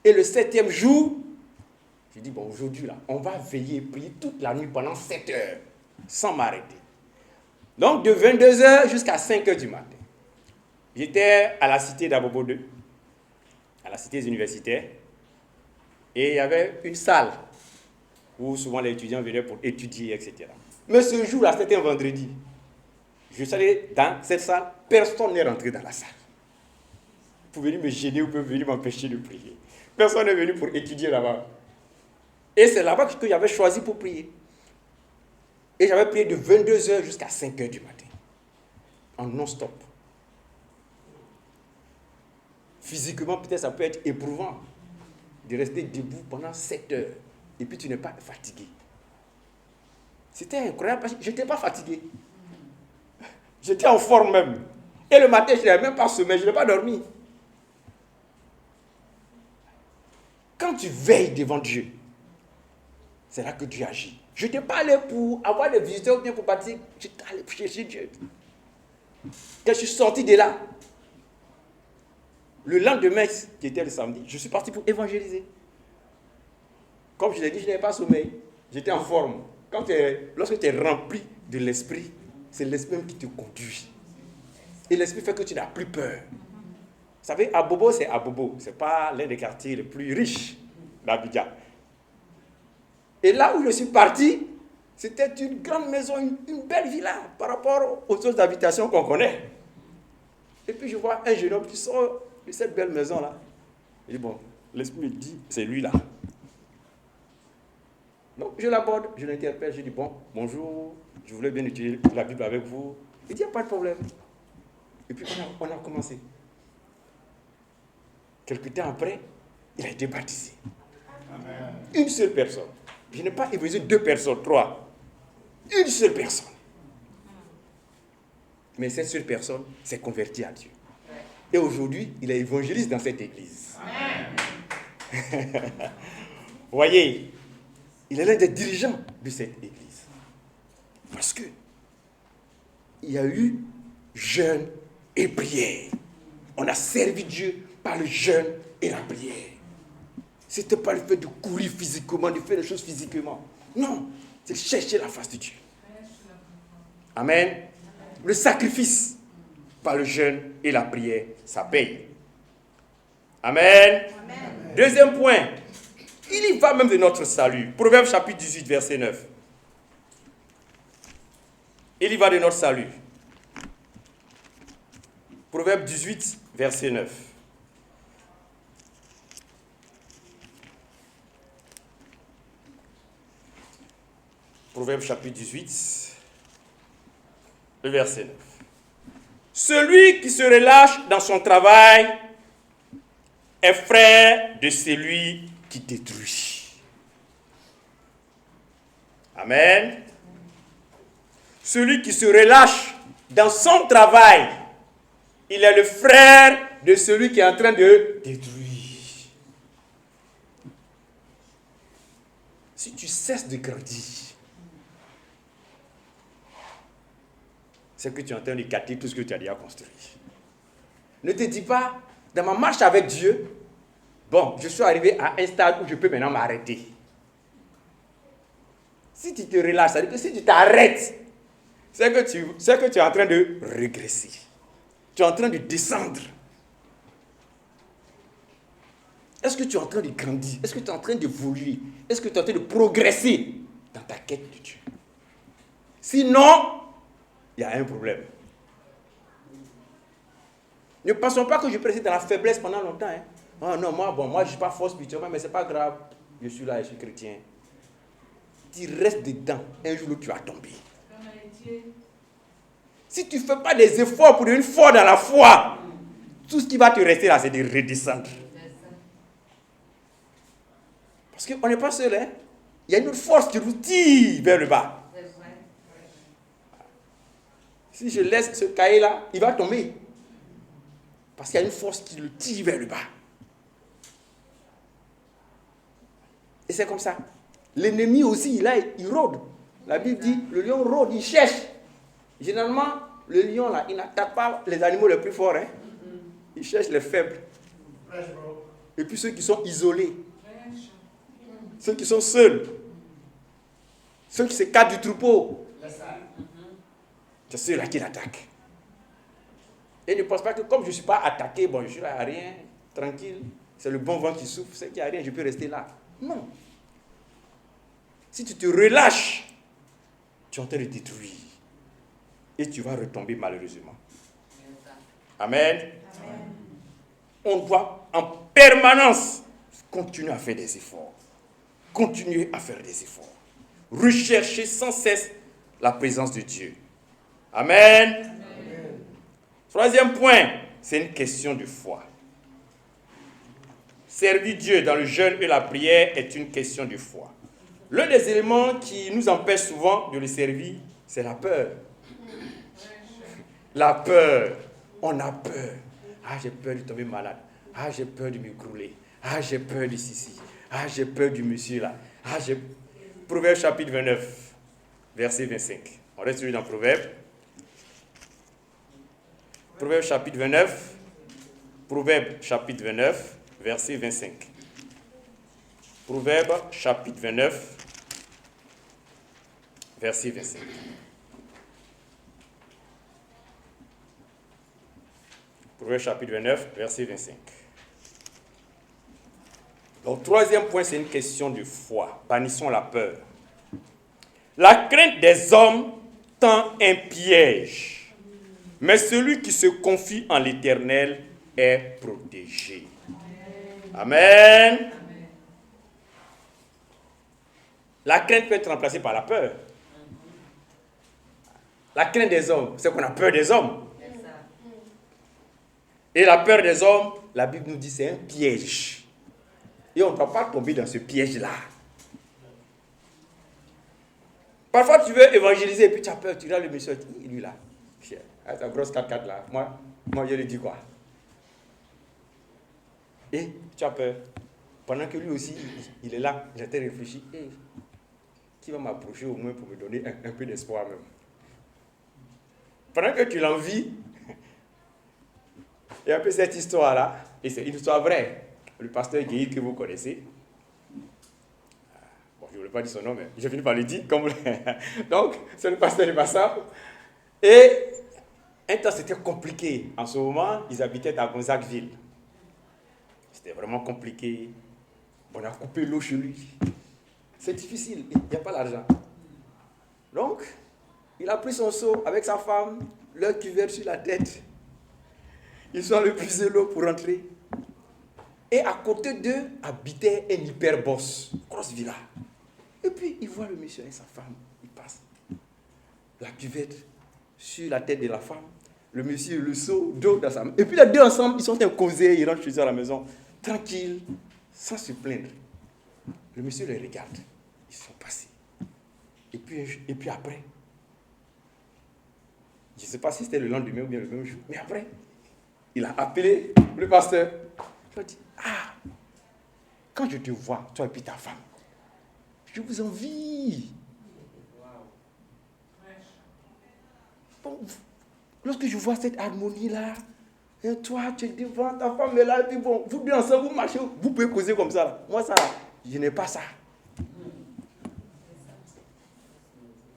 Et le 7e jour, j'ai dit, bon, aujourd'hui, là, on va veiller et prier toute la nuit pendant 7 heures, sans m'arrêter. Donc, de 22h jusqu'à 5h du matin. J'étais à la cité d'Abobo 2, à la cité universitaire, et il y avait une salle où souvent les étudiants venaient pour étudier, etc. Mais ce jour-là, c'était un vendredi. Je suis allé dans cette salle, personne n'est rentré dans la salle. Vous pouvez venir me gêner ou vous pouvez venir m'empêcher de prier. Personne n'est venu pour étudier là-bas. Et c'est là-bas que j'avais choisi pour prier. Et j'avais prié de 22h jusqu'à 5h du matin. En non-stop. Physiquement, peut-être ça peut être éprouvant de rester debout pendant 7 heures. Et puis tu n'es pas fatigué. C'était incroyable parce que je n'étais pas fatigué. J'étais en forme même. Et le matin, je n'avais même pas sommeil, je n'ai pas dormi. Quand tu veilles devant Dieu, c'est là que Dieu agit. Je n'étais pas allé pour avoir des visiteurs ou bien pour partir. J'étais allé chercher Dieu. Quand je suis sorti de là, le lendemain, qui était le samedi, je suis parti pour évangéliser. Comme je l'ai dit, je n'avais pas sommeil. J'étais en forme. Lorsque tu es rempli de l'esprit, c'est l'esprit même qui te conduit. Et l'esprit fait que tu n'as plus peur. Vous savez, Abobo, c'est Abobo. Ce n'est pas l'un des quartiers les plus riches d'Abidjan. Et là où je suis parti, c'était une grande maison, une belle villa par rapport aux autres habitations qu'on connaît. Et puis je vois un jeune homme qui sort de cette belle maison-là. Je dis, bon, l'esprit me dit, c'est lui là. Donc je l'aborde, je l'interpelle, je dis, bon, bonjour, je voulais bien étudier la Bible avec vous. Il dit, il n'y a pas de problème. Et puis on a commencé. Quelque temps après, il a été baptisé. Amen. Une seule personne. Je n'ai pas évangélisé 2 personnes, 3. Une seule personne. Mais cette seule personne s'est convertie à Dieu. Et aujourd'hui, il est évangéliste dans cette église. Vous voyez, il est l'un des dirigeants de cette église. Parce que il y a eu jeûne et prière. On a servi Dieu par le jeûne et la prière. Ce n'était pas le fait de courir physiquement, de faire les choses physiquement. Non, c'est chercher la face de Dieu. Amen. Le sacrifice par le jeûne et la prière, ça paye. Amen. Amen. Deuxième point, il y va même de notre salut. Proverbe chapitre 18, verset 9. Il y va de notre salut. Proverbe 18, verset 9. Proverbe chapitre 18, le verset 9. Celui qui se relâche dans son travail est frère de celui qui détruit. Amen. Celui qui se relâche dans son travail, il est le frère de celui qui est en train de détruire. Si tu cesses de grandir, c'est que tu es en train de gâter tout ce que tu as déjà construit. Ne te dis pas, dans ma marche avec Dieu, bon, je suis arrivé à un stade où je peux maintenant m'arrêter. Si tu te relâches, c'est-à-dire que si tu t'arrêtes, c'est que tu es en train de régresser. Tu es en train de descendre. Est-ce que tu es en train de grandir? Est-ce que tu es en train d'évoluer? Est-ce que tu es en train de progresser dans ta quête de Dieu? Sinon, il y a un problème. Ne pensons pas que je peux rester dans la faiblesse pendant longtemps. Hein. Oh non, moi je ne suis pas fort spirituellement, mais ce n'est pas grave. Je suis là, je suis chrétien. Tu restes dedans. Un jour, tu vas tomber. Si tu ne fais pas des efforts pour devenir fort dans la foi, tout ce qui va te rester là, c'est de redescendre. Parce qu'on n'est pas seul. Hein? Il y a une autre force qui nous tire vers le bas. Si je laisse ce cahier-là, il va tomber. Parce qu'il y a une force qui le tire vers le bas. Et c'est comme ça. L'ennemi aussi, là, il rôde. La Bible dit, le lion rôde, il cherche. Généralement, le lion, là, il n'attaque pas les animaux les plus forts. Hein. Il cherche les faibles. Et puis ceux qui sont isolés. Ceux qui sont seuls. Ceux qui s'écartent du troupeau. C'est ceux-là qui l'attaquent. Et ne pense pas que comme je ne suis pas attaqué, bon, je suis là à rien, tranquille, c'est le bon vent qui souffle, c'est qu'il n'y a rien, je peux rester là. Non. Si tu te relâches, tu es en train de détruire. Et tu vas retomber malheureusement. Amen. Amen. On doit en permanence continuer à faire des efforts. Continuer à faire des efforts. Rechercher sans cesse la présence de Dieu. Amen. Amen. Troisième point, c'est une question de foi. Servir Dieu dans le jeûne et la prière est une question de foi. L'un des éléments qui nous empêche souvent de le servir, c'est la peur. La peur. On a peur. Ah, j'ai peur de tomber malade. Ah, j'ai peur de m'écrouler. Ah, j'ai peur de ceci. Ah, j'ai peur du monsieur là. Ah, j'ai... Proverbe chapitre 29, verset 25. On reste dans Proverbe. Proverbe chapitre 29. Proverbe chapitre 29, verset 25. Proverbe chapitre 29, verset 25. Proverbe chapitre 29, verset 25. Donc, troisième point, c'est une question de foi. Bannissons la peur. La crainte des hommes tend un piège, mais celui qui se confie en l'Éternel est protégé. Amen. La crainte peut être remplacée par la peur. La crainte des hommes, c'est qu'on a peur des hommes. Et la peur des hommes, la Bible nous dit, c'est un piège. Et on ne doit pas tomber dans ce piège-là. Parfois, tu veux évangéliser et puis tu as peur, tu regardes le monsieur, lui là, sa grosse 4x4 là, moi je lui dis quoi? Et tu as peur. Pendant que lui aussi, il est là, j'étais réfléchi, qui va m'approcher au moins pour me donner un peu d'espoir même. Pendant que tu l'envies, il y a un peu cette histoire-là, et c'est une histoire vraie. Le pasteur Guéhi que vous connaissez, bon, je ne voulais pas dire son nom, mais j'ai fini par le dire. Donc, c'est le pasteur de Bassam. Et un temps, c'était compliqué. En ce moment, ils habitaient à Gonzagueville. C'était vraiment compliqué. On a coupé l'eau chez lui. C'est difficile, il n'y a pas l'argent. Donc, il a pris son seau avec sa femme, leur cuvert sur la tête. Ils sont allés puiser l'eau pour rentrer. Et à côté d'eux habitait un hyperboss, grosse villa. Et puis, il voit le monsieur et sa femme. Il la cuvette sur la tête de la femme, le monsieur, le seau d'eau dans sa main. Et puis les deux ensemble, ils sont en train de causer, ils rentrent chez eux à la maison, tranquille, sans se plaindre. Le monsieur les regarde, ils sont passés. Et puis après, je ne sais pas si c'était le lendemain ou bien le même jour, mais après, il a appelé le pasteur. Il a dit, quand je te vois, toi et puis ta femme, je vous envie. Bon, lorsque je vois cette harmonie-là, et toi, tu es devant, ta femme est là, et puis bon, vous deux ensemble, vous marchez, vous pouvez causer comme ça. Là. Moi, ça, je n'ai pas ça.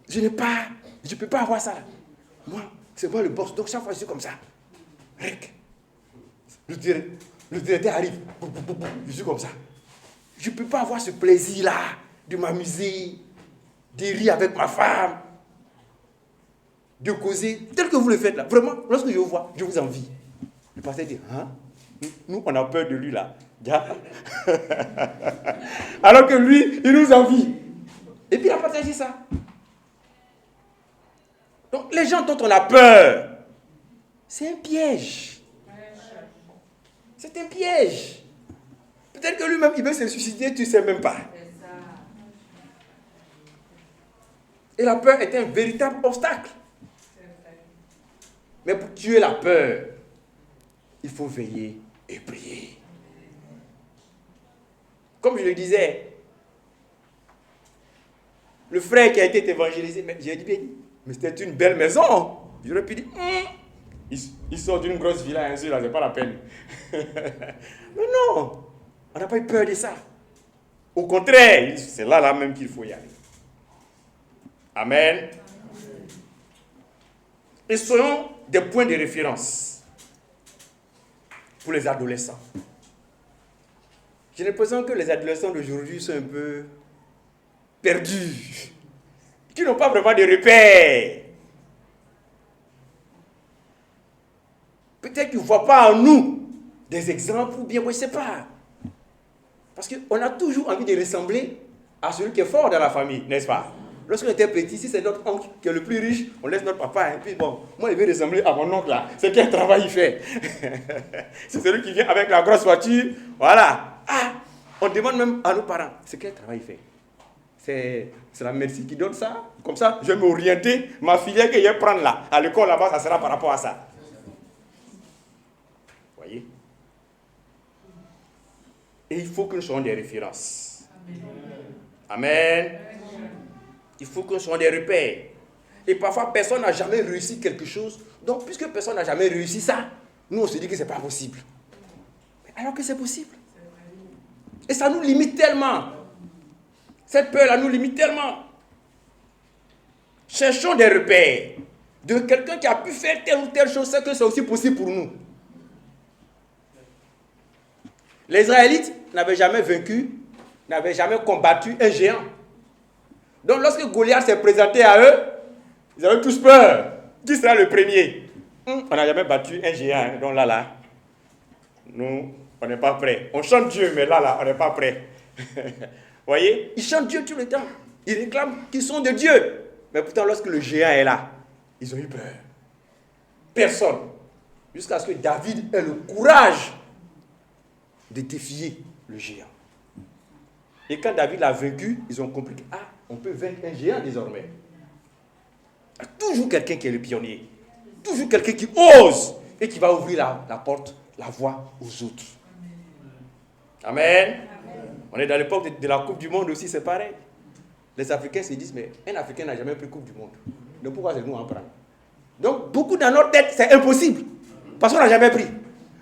Je ne peux pas avoir ça. Là. Moi, c'est moi le boss, donc chaque fois je suis comme ça. Rec. Le directeur arrive, je suis comme ça. Je ne peux pas avoir ce plaisir-là de m'amuser, de rire avec ma femme, de causer, tel que vous le faites là. Vraiment, lorsque je vous vois, je vous envie. Le pasteur dit, nous, on a peur de lui là. Alors que lui, il nous envie. Et puis il a partagé ça. Donc les gens dont on a peur, c'est un piège. C'est un piège. Peut-être que lui-même, il veut se suicider, tu ne sais même pas. Et la peur est un véritable obstacle. Mais pour tuer la peur, il faut veiller et prier. Comme je le disais, le frère qui a été évangélisé, j'ai dit bien, mais c'était une belle maison. J'aurais pu dire, il sort d'une grosse villa, ainsi là, c'est pas la peine. Mais non, on n'a pas eu peur de ça. Au contraire, c'est là même qu'il faut y aller. Amen. Et soyons des points de référence pour les adolescents. J'ai l'impression que les adolescents d'aujourd'hui sont un peu perdus, qui n'ont pas vraiment de repères. Peut-être qu'ils ne voient pas en nous des exemples ou bien, je ne sais pas. Parce qu'on a toujours envie de ressembler à celui qui est fort dans la famille, n'est-ce pas? Lorsqu'on était petit, si c'est notre oncle qui est le plus riche, on laisse notre papa. Et puis bon, moi, il veut ressembler à mon oncle là. C'est quel travail il fait? C'est celui qui vient avec la grosse voiture. Voilà. On demande même à nos parents, c'est quel travail il fait? C'est la merci qui donne ça. Comme ça, je vais m'orienter. Ma filière que je vais prendre là, à l'école là-bas, ça sera par rapport à ça. Voyez? Et il faut que nous soyons des références. Amen. Il faut que nous soyons des repères. Et parfois, personne n'a jamais réussi quelque chose. Donc, puisque personne n'a jamais réussi ça, nous, on se dit que ce n'est pas possible. Alors que c'est possible. Et ça nous limite tellement. Cette peur-là nous limite tellement. Cherchons des repères de quelqu'un qui a pu faire telle ou telle chose, c'est que c'est aussi possible pour nous. Les Israélites n'avaient jamais vaincu, n'avaient jamais combattu un géant. Donc lorsque Goliath s'est présenté à eux, ils avaient tous peur. Qui sera le premier? On n'a jamais battu un géant. Donc là, nous, on n'est pas prêts. On chante Dieu, mais là, on n'est pas prêts. Voyez? Ils chantent Dieu tout le temps. Ils réclament qu'ils sont de Dieu. Mais pourtant, lorsque le géant est là, ils ont eu peur. Personne. Jusqu'à ce que David ait le courage de défier le géant. Et quand David l'a vaincu, ils ont compris que, on peut vaincre un géant désormais. Il y a toujours quelqu'un qui est le pionnier. Toujours quelqu'un qui ose et qui va ouvrir la porte, la voie aux autres. Amen. On est dans l'époque de la Coupe du Monde aussi, c'est pareil. Les Africains se disent, mais un Africain n'a jamais pris Coupe du Monde. Donc pourquoi c'est nous en prendre? Donc beaucoup dans notre tête, c'est impossible. Parce qu'on n'a jamais pris.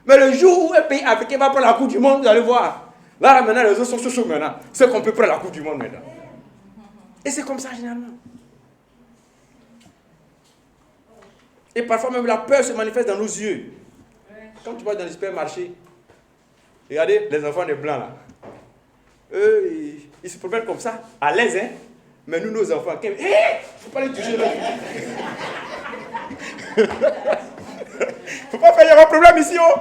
Mais le jour où un pays africain va prendre la Coupe du Monde, vous allez voir. Là maintenant, les autres sont chauds maintenant. C'est qu'on peut prendre la Coupe du Monde maintenant. Et c'est comme ça généralement. Et parfois même la peur se manifeste dans nos yeux. Quand tu vas dans le supermarché, regardez les enfants des blancs là. Eux, ils se promènent comme ça, à l'aise, hein. Mais nous, nos enfants, il ne faut pas les toucher là. Il ne faut pas faire, il y aura un problème ici, oh.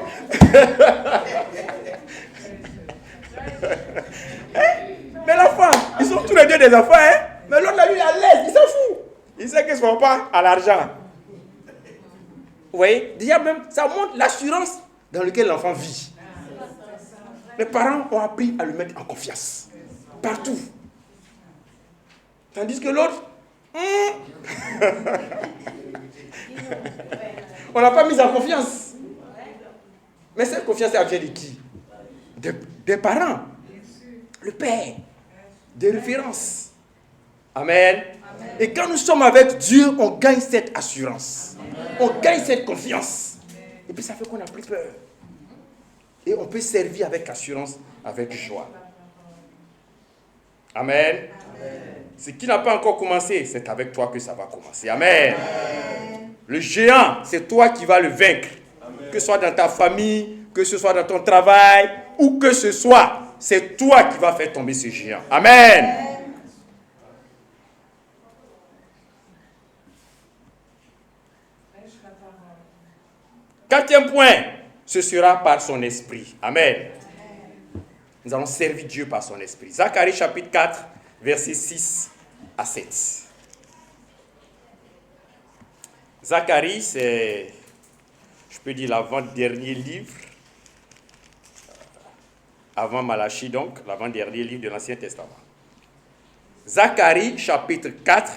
Mais l'enfant, ils sont tous les deux des enfants, hein. Mais l'autre là, lui, il est à l'aise, il s'en fout. Il sait sais que ce ne va pas à l'argent. Vous voyez, déjà même, ça montre l'assurance dans laquelle l'enfant vit. Les parents ont appris à le mettre en confiance. Partout. Tandis que l'autre, on n'a pas mis en confiance. Mais cette confiance, elle vient de qui? Des parents. Le père. Des références. Amen. Et quand nous sommes avec Dieu, on gagne cette assurance. On gagne cette confiance. Et puis ça fait qu'on n'a plus peur. Et on peut servir avec assurance, avec joie. Amen. Ce qui n'a pas encore commencé, c'est avec toi que ça va commencer. Amen. Le géant, c'est toi qui vas le vaincre. Amen. Que ce soit dans ta famille, que ce soit dans ton travail, où que ce soit, c'est toi qui vas faire tomber ce géant. Amen. Amen. Quatrième point, ce sera par son esprit. Amen. Nous allons servir Dieu par son esprit. Zacharie chapitre 4, versets 6 à 7. Zacharie, c'est, je peux dire, l'avant-dernier livre, avant Malachie donc, l'avant-dernier livre de l'Ancien Testament. Zacharie chapitre 4,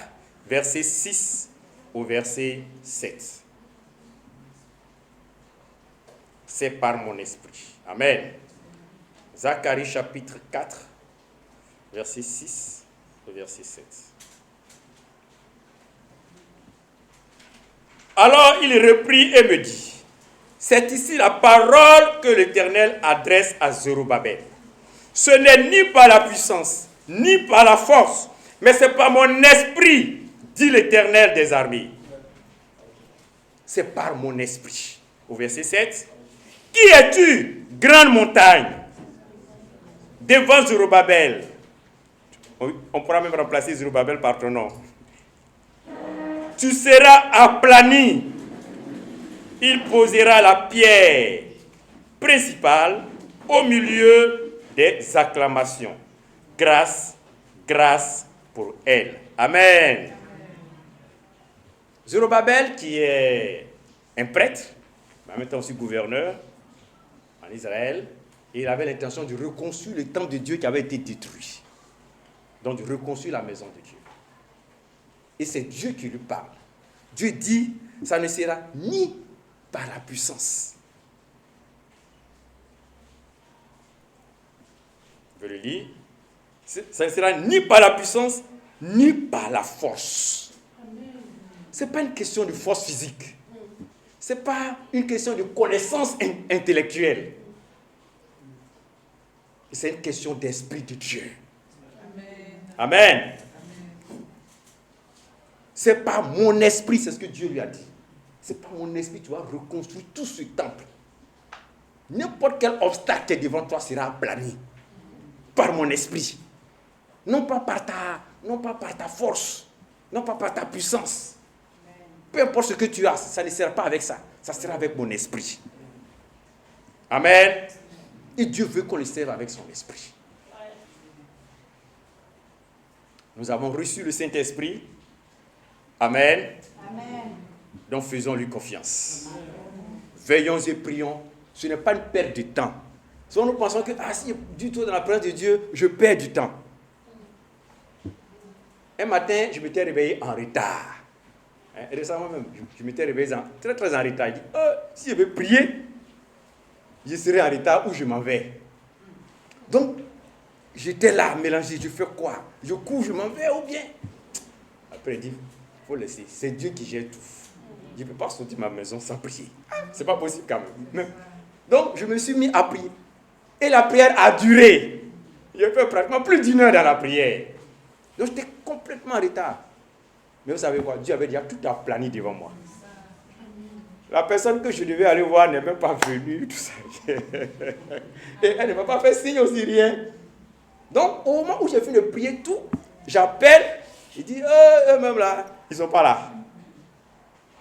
verset 6 au verset 7. C'est par mon esprit. Amen. Zacharie chapitre 4, verset 6 au verset 7. Alors il reprit et me dit, c'est ici la parole que l'Éternel adresse à Zorobabel. Ce n'est ni par la puissance, ni par la force, mais c'est par mon esprit, dit l'Éternel des armées. C'est par mon esprit. Au verset 7. Qui es-tu, grande montagne, devant Zorobabel? On pourra même remplacer Zorobabel par ton nom. Tu seras aplani. Il posera la pierre principale au milieu des acclamations. Grâce, grâce pour elle. Amen. Zorobabel, qui est un prêtre, en même temps aussi gouverneur en Israël, et il avait l'intention de reconstruire le temple de Dieu qui avait été détruit. Donc de reconstruire la maison de Dieu. Et c'est Dieu qui lui parle. Dieu dit, ça ne sera ni par la puissance. Je le lis. Ça ne sera ni par la puissance, ni par la force. Ce n'est pas une question de force physique. Ce n'est pas une question de connaissance intellectuelle. C'est une question d'esprit de Dieu. Amen. Amen. C'est pas mon esprit, c'est ce que Dieu lui a dit. C'est pas mon esprit, tu vas reconstruire tout ce temple. N'importe quel obstacle qui est devant toi sera aplani par mon esprit. Non pas par ta force, non pas par ta puissance. Peu importe ce que tu as, ça ne sera pas avec ça. Ça sera avec mon esprit. Amen. Et Dieu veut qu'on le serve avec son esprit. Nous avons reçu le Saint-Esprit. Amen. Amen. Donc faisons-lui confiance. Amen. Veillons et prions. Ce n'est pas une perte de temps. Souvent nous pensons que si du tout dans la présence de Dieu, je perds du temps. Un matin, je m'étais réveillé en retard. Récemment même, je m'étais réveillé très très en retard. Je dis, si je veux prier, je serai en retard ou je m'en vais. Donc, j'étais là, mélangé, je fais quoi? Je cours, je m'en vais ou bien? Après, il dit, il faut laisser, c'est Dieu qui gère tout. Je ne peux pas sortir de ma maison sans prier. C'est pas possible quand même. Donc, je me suis mis à prier. Et la prière a duré. J'ai fait pratiquement plus d'1 heure dans la prière. Donc, j'étais complètement en retard. Mais vous savez quoi? Dieu avait déjà tout aplani devant moi. La personne que je devais aller voir n'est même pas venue. Tout ça. Et elle ne m'a pas fait signe aussi, rien. Donc, au moment où j'ai fini de prier tout, j'appelle, il dit, eux-mêmes là, ils ne sont pas là.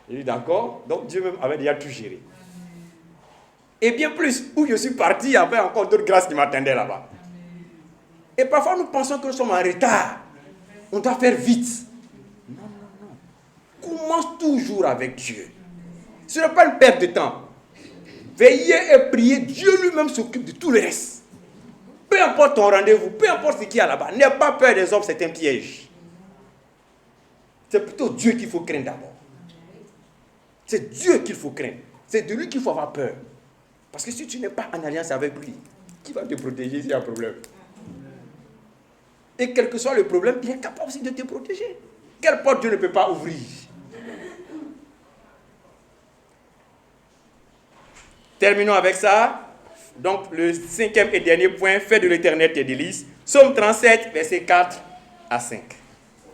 Il dit, d'accord. Donc, Dieu même avait déjà tout géré. Et bien plus, où je suis parti, il y avait encore d'autres grâces qui m'attendaient là-bas. Et parfois, nous pensons que nous sommes en retard. On doit faire vite. Non. commence toujours avec Dieu. Ce n'est pas une perte de temps. Veillez et priez, Dieu lui-même s'occupe de tout le reste. Peu importe ton rendez-vous, peu importe ce qu'il y a là-bas, n'aie pas peur des hommes, c'est un piège. C'est plutôt Dieu qu'il faut craindre d'abord. C'est Dieu qu'il faut craindre. C'est de lui qu'il faut avoir peur. Parce que si tu n'es pas en alliance avec lui, qui va te protéger s'il y a un problème? Et quel que soit le problème, il est capable aussi de te protéger. Quelle porte Dieu ne peut pas ouvrir? Terminons avec ça. Donc, le 5e et dernier point, fais de l'Éternel tes délices. Psaume 37, versets 4 à 5.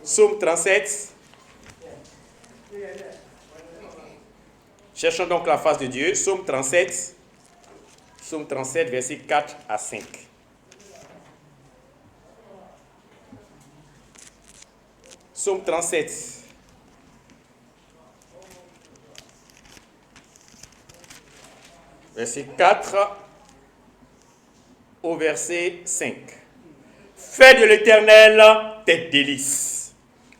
Psaume 37. Cherchons donc la face de Dieu. Psaume 37. Psaume 37, versets 4 à 5. Psaume 37. Verset 4 au verset 5. Fais de l'Éternel tes délices,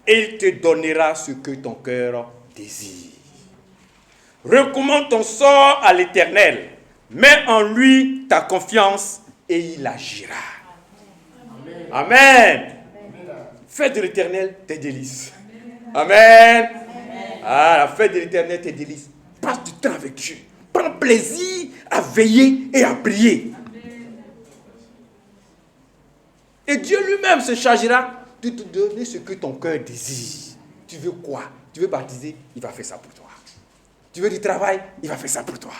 et il te donnera ce que ton cœur désire. Recommande ton sort à l'Éternel, mets en lui ta confiance, et il agira. Amen. Amen. Fais de l'Éternel tes délices. Amen. Ah, la fête de l'Éternel tes délices. Passe du temps avec Dieu. Prends plaisir à veiller et à prier. Et Dieu lui-même se chargera de te donner ce que ton cœur désire. Tu veux quoi? Tu veux baptiser? Il va faire ça pour toi. Tu veux du travail? Il va faire ça pour toi.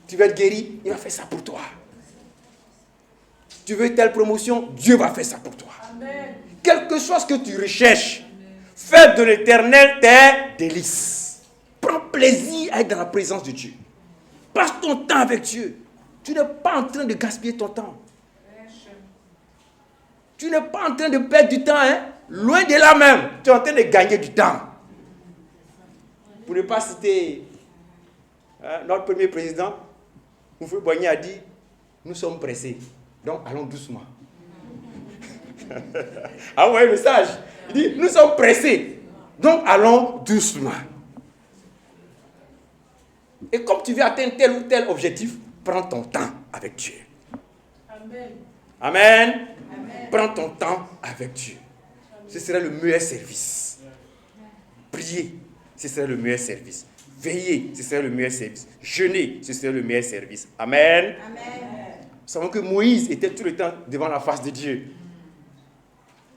Tu veux être guéri? Il va faire ça pour toi. Tu veux telle promotion? Dieu va faire ça pour toi. Amen. Quel que soit ce que tu recherches, fais de l'Éternel tes délices. Prends plaisir à être dans la présence de Dieu. Passe ton temps avec Dieu. Tu n'es pas en train de gaspiller ton temps. Tu n'es pas en train de perdre du temps, hein? Loin de là même. Tu es en train de gagner du temps. Pour ne pas citer notre premier président, Moufoué Boigny a dit, nous sommes pressés, donc allons doucement. Ah ouais, le message. Il dit, nous sommes pressés, donc allons doucement. Et comme tu veux atteindre tel ou tel objectif, prends ton temps avec Dieu. Amen. Amen. Amen. Prends ton temps avec Dieu. Ce serait le meilleur service. Prier, ce serait le meilleur service. Veiller, ce serait le meilleur service. Jeûner, ce serait le meilleur service. Amen. Amen. Nous savons que Moïse était tout le temps devant la face de Dieu.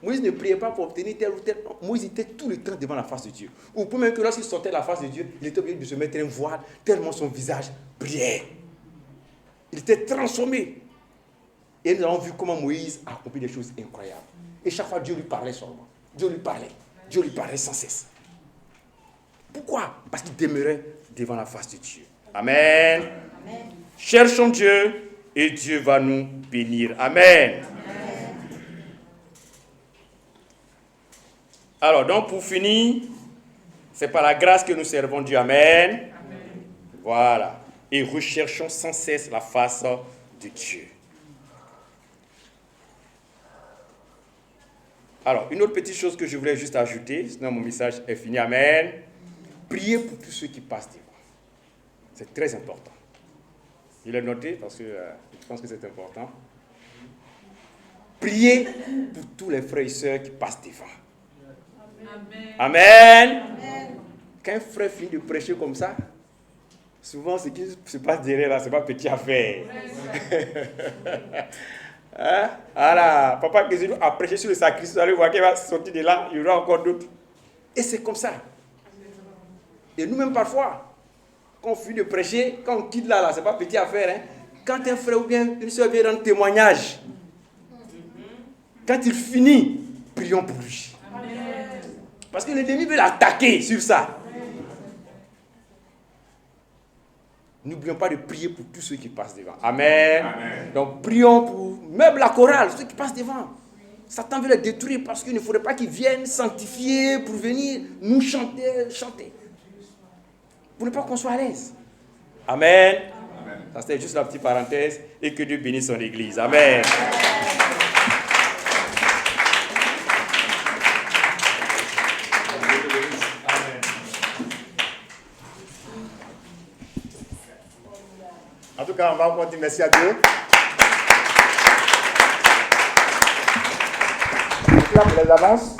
Moïse ne priait pas pour obtenir tel ou tel. Moïse était tout le temps devant la face de Dieu. Ou pour même que lorsqu'il sortait de la face de Dieu, il était obligé de se mettre un voile, tellement son visage brillait. Il était transformé. Et nous avons vu comment Moïse a accompli des choses incroyables. Et chaque fois, Dieu lui parlait seulement. Dieu lui parlait. Dieu lui parlait sans cesse. Pourquoi? Parce qu'il demeurait devant la face de Dieu. Amen. Amen. Cherchons Dieu et Dieu va nous bénir. Amen. Alors, donc, pour finir, c'est par la grâce que nous servons Dieu. Amen. Amen. Voilà. Et recherchons sans cesse la face de Dieu. Alors, une autre petite chose que je voulais juste ajouter, sinon mon message est fini. Amen. Priez pour tous ceux qui passent devant. C'est très important. Je l'ai noté parce que je pense que c'est important. Priez pour tous les frères et sœurs qui passent devant. Amen. Amen. Amen. Quand un frère finit de prêcher comme ça, souvent ce qui se passe derrière là, ce n'est pas petite affaire. Hein? Voilà, Papa Kézilou a prêché sur le sacristie, vous allez voir qu'il va sortir de là, il y aura encore d'autres. Et c'est comme ça. Et nous-mêmes parfois, quand on finit de prêcher, quand on quitte là, ce n'est pas petite affaire. Hein? Quand un frère ou bien une soeur vient rendre témoignage, quand il finit, prions pour lui. Parce que l'ennemi veut l'attaquer sur ça. N'oublions pas de prier pour tous ceux qui passent devant. Amen. Amen. Donc prions pour même la chorale, ceux qui passent devant. Satan veut les détruire parce qu'il ne faudrait pas qu'ils viennent sanctifier pour venir nous chanter. Pour ne pas qu'on soit à l'aise. Amen. Amen. Ça c'était juste la petite parenthèse et que Dieu bénisse son église. Amen. cas, on va encore dire merci à Dieu. Donc là, pour les annonces,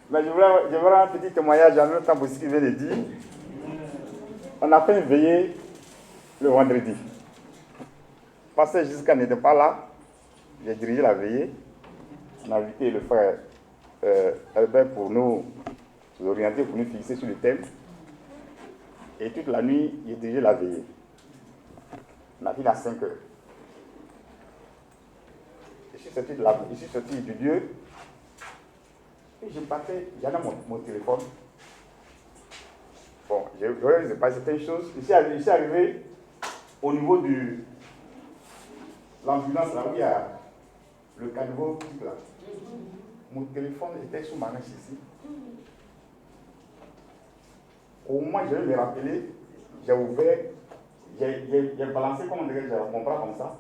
mais je voudrais un petit témoignage en même temps pour ce qu'il vient de dire. On a fait une veillée le vendredi. Pasteur Jusqu'à n'était pas là. J'ai dirigé la veillée. On a invité le frère Albert pour nous orienter, pour nous fixer sur le thème. Et toute la nuit, j'ai dirigé la veillée. On a fini à 5 heures. Je suis sorti du lieu. Et je partais, j'avais mon téléphone. Bon, je ne sais pas, c'était une chose. Je suis arrivé au niveau de l'ambulance, là où il y a le caniveau là. Mon téléphone était sous ma main ici. Au moment où je vais me rappeler, j'ai ouvert, j'ai balancé comme on dirait, j'ai mon bras comme ça.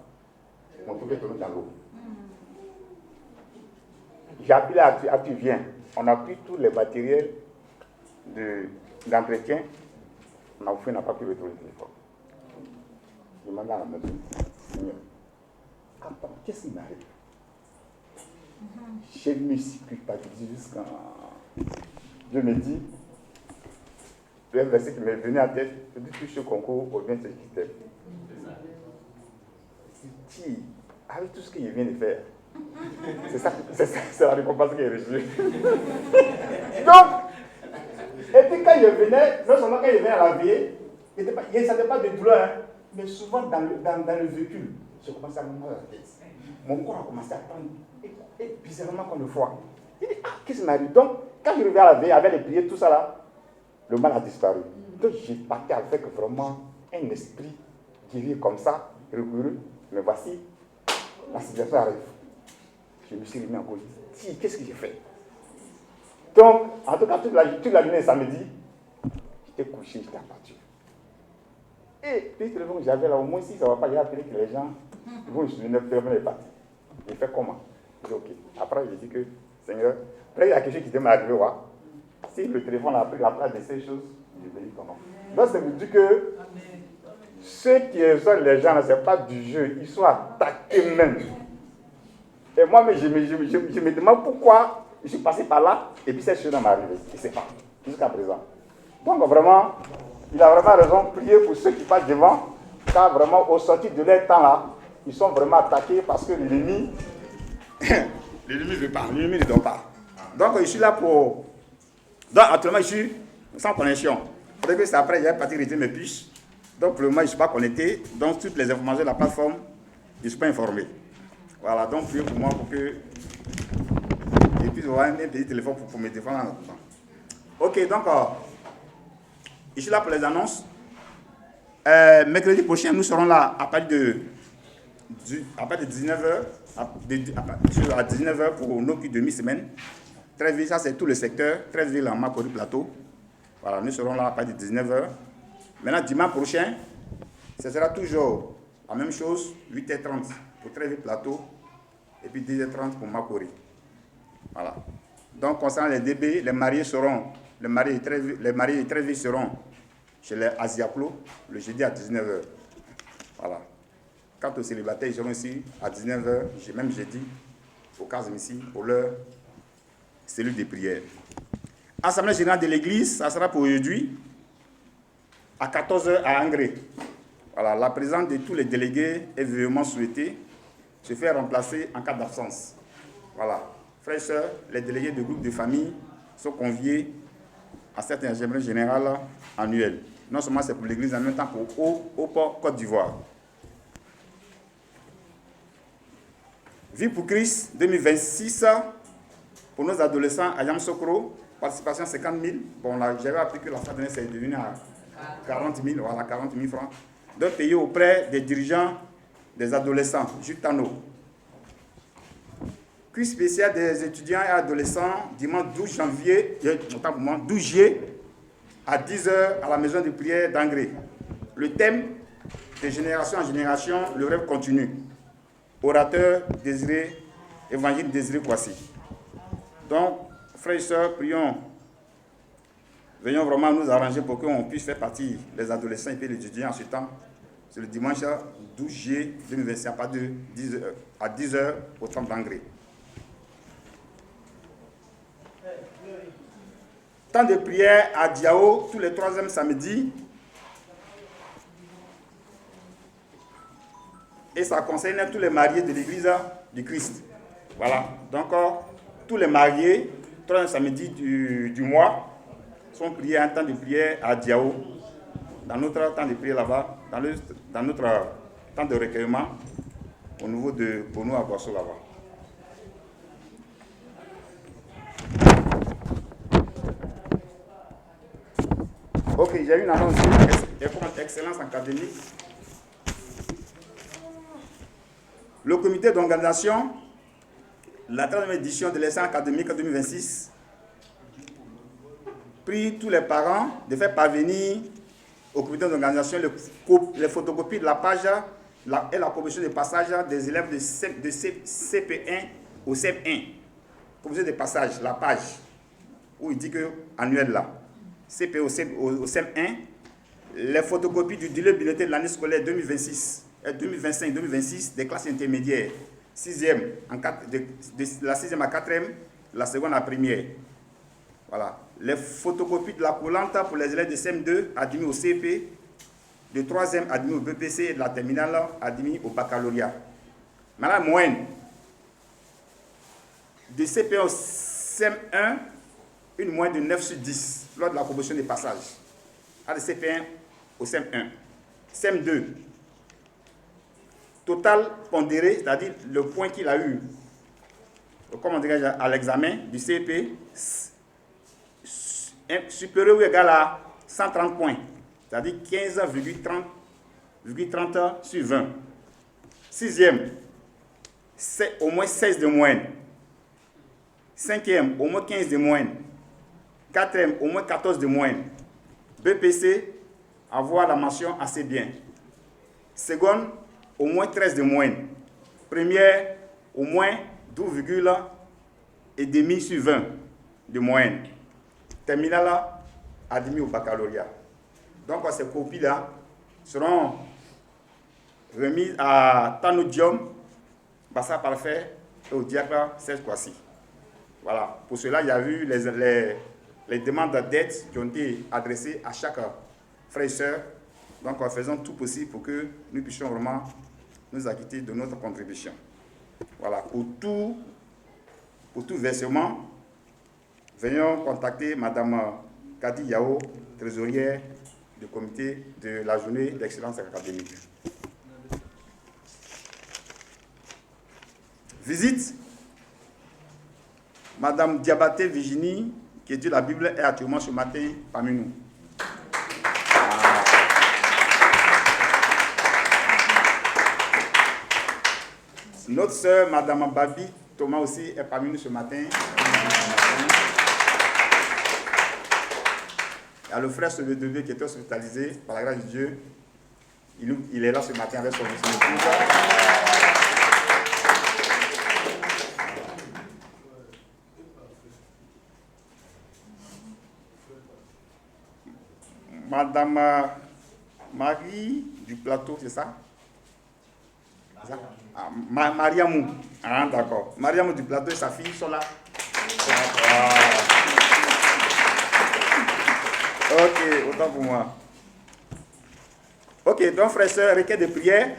Mon truc est tombé dans l'eau. J'ai appelé à tu viens. On a pris tous les matériels d'entretien. On a fait, on n'a pas pu retrouver le téléphone. Je demande à la maison, Seigneur, attends, qu'est-ce qui m'arrive? Je me suis culpabilisé jusqu'à... Je me dis, le verset qui m'est venu à tête, je dis touche ce concours au bien de qui t'aime. Si, avec tout ce qu'il vient de faire, c'est la récompense qu'il a reçue. Donc, et puis quand il venait, non seulement quand il venait à la vie, il ne sentait pas de douleur, hein, mais souvent dans le véhicule, je commençais à me mal à la tête. Mon corps a commencé à prendre, et bizarrement comme le foie. Il dit, qu'est-ce qui m'arrive? Donc, quand je reviens à la veille, avec les prières, tout ça là, le mal a disparu. Donc, j'ai parti avec vraiment un esprit guéri comme ça, rigoureux, mais voici, la situation arrive. Je me suis remis en cause. Si, qu'est-ce que j'ai fait? Donc, en tout cas, toute la journée samedi, j'étais couché, j'étais abattu. Et puis, le téléphone que j'avais là, au moins, si ça ne va pas, j'ai appelé que les gens vont se souvenir, le téléphone est parti. J'ai fait comment? J'ai dit, ok. Après, j'ai dit que, Seigneur, après, il y a quelque chose qui m'est arrivé, ouais. Si le téléphone a pris la place de ces choses, je vais dire comment. Donc, ça veut dire que ceux qui sont les gens, ce n'est pas du jeu, ils sont attaqués même. Et moi, je me demande pourquoi je suis passé par là et puis cette chose m'est arrivée. Je ne sais pas, jusqu'à présent. Donc vraiment, il a vraiment raison. Prier pour ceux qui passent devant, car vraiment, au sortir de leur temps là, ils sont vraiment attaqués parce que l'ennemi ne veut pas, l'ennemi ne donne pas. Donc je suis là pour... Donc actuellement, je suis sans connexion. Peut-être que c'est après, j'ai parti retirer mes puces. Donc pour le moment, je ne suis pas connecté. Donc toutes les informations de la plateforme, je ne suis pas informé. Voilà, donc priez pour moi pour que je puisse avoir un petit téléphone pour me défendre en attendant. Ok, donc je suis là pour les annonces. Mercredi prochain, nous serons là à partir de 19h, à 19h pour nos culs de mi-semaine. Treichville, ça c'est tout le secteur. Treichville en Makori Plateau. Voilà, nous serons là à partir de 19h. Maintenant, dimanche prochain, ce sera toujours la même chose, 8h30 pour Treichville Plateau et puis 10h30 pour Makori. Voilà. Donc, concernant les DB, les mariés de Treichville seront chez les Asiaplo le jeudi à 19h. Voilà. Quant aux célibataires, ils seront ici à 19h, même jeudi, au Casem ici, pour leur cellule de prière. Assemblée générale de l'église, ça sera pour aujourd'hui, à 14h à Angré. Voilà, la présence de tous les délégués est vivement souhaitée, se fait remplacer en cas d'absence. Voilà. Frères et sœurs, les délégués de groupes de famille sont conviés à cette assemblée générale annuelle. Non seulement c'est pour l'église, en même temps pour au port Côte d'Ivoire. Vie pour Christ 2026 pour nos adolescents à Yamsokro, participation 50 000. Bon, là, j'avais appris que la fin d'année, c'est devenu à 40 000, voilà, 40 000 francs. Donc, payé auprès des dirigeants des adolescents, Jutano. Culte spécial des étudiants et adolescents, dimanche 12 juillet, à 10h à la maison de prière d'Angré. Le thème, de génération en génération, le rêve continue. Orateur Désiré, évangile Désiré Kwasi. Donc, frères et sœurs, prions, veillons vraiment nous arranger pour qu'on puisse faire partie des adolescents et puis les étudiants en ce temps. C'est le dimanche 12 juillet 2025 à 10h au temple d'Angré. Temps de prière à Diao tous les 3e samedis. Et ça concerne tous les mariés de l'église du Christ. Voilà. Donc, tous les mariés, 3e samedi du mois, sont priés un temps de prière à Diao. Dans notre temps de prière là-bas, dans notre temps de recueillement, au niveau de Bono à Boisseau là-bas. Ok, j'ai une annonce d'excellence académique. Le comité d'organisation, la 3e édition de l'excellence académique 2026, prie tous les parents de faire parvenir au comité d'organisation les photocopies de la page et la commission de passage des élèves de CP1 au CEP1. Commission de passage, la page, où il dit que annuel là. CP au CEP1, les photocopies du délai bulletin de l'année scolaire 2025-2026 des classes intermédiaires, 6e, de la 6e à 4e, la seconde à première. Voilà. Les photocopies de la collante pour les élèves de CM2 admis au CP, de 3e admis au BPC et de la terminale admis au baccalauréat. Maintenant, moyenne. De CP au CM1, une moyenne de 9 sur 10 lors de la promotion des passages. De CP1 au CM1. CM2, total pondéré, c'est-à-dire le point qu'il a eu, comment dirais-je, à l'examen du CP, supérieur ou égal à 130 points, c'est-à-dire 15,30 sur 20. 6e, c'est au moins 16 de moyenne. 5e, au moins 15 de moyenne. 4e, au moins 14 de moyenne. BPC, avoir la mention assez bien. Seconde, au moins 13 de moyenne. Première, au moins 12,5 sur 20 de moyenne. Terminale, admis au baccalauréat. Donc, ces copies-là seront remises à Tanodium, Bassa Parfait et au diacre Serge Kwasi. Voilà. Pour cela, il y a eu les demandes d'aide qui ont été adressées à chaque frère et sœur. Donc, faisons tout possible pour que nous puissions vraiment nous acquitter de notre contribution. Voilà. Pour tout versement, veuillons contacter Mme Kadi Yao, trésorière du comité de la journée d'excellence académique. Visite. Mme Diabaté Virginie, qui étudie la Bible, est actuellement ce matin parmi nous. Notre sœur, Mme Babi Thomas aussi, est parmi nous ce matin. Il y a le frère Sevedeve qui était hospitalisé par la grâce de Dieu. Il est là ce matin avec son épouse. Madame Marie du Plateau, c'est ça? Mariamou. Ah, d'accord. Mariamou du Plateau et sa fille sont là. Ok, autant pour moi. Ok, donc frères et sœurs, requête de prière.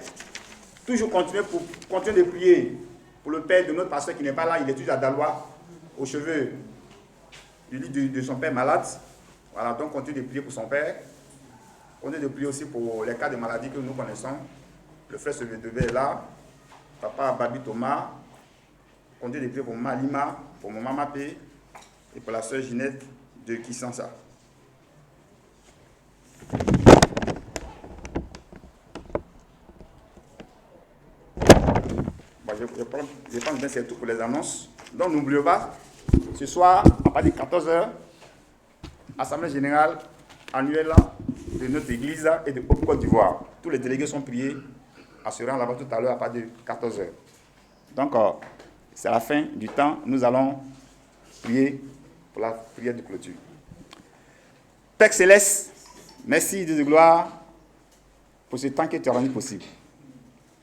Toujours continuer de prier pour le père de notre pasteur qui n'est pas là. Il est toujours à Dalois, aux cheveux du lit de son père malade. Voilà, donc continuez de prier pour son père. Continuez de prier aussi pour les cas de maladie que nous connaissons. Le frère Sevedeve est là. Papa Babi Thomas. Continuez de prier pour Malima, pour mon maman P et pour la sœur Ginette de Kisansa. Je pense bien c'est tout pour les annonces. Donc n'oubliez pas, ce soir, à partir de 14h, Assemblée générale annuelle de notre église et de Côte d'Ivoire. Tous les délégués sont priés à se rendre là-bas tout à l'heure à partir de 14h. Donc, c'est la fin du temps. Nous allons prier pour la prière de clôture. Père Céleste, merci Dieu de gloire pour ce temps que tu as rendu possible.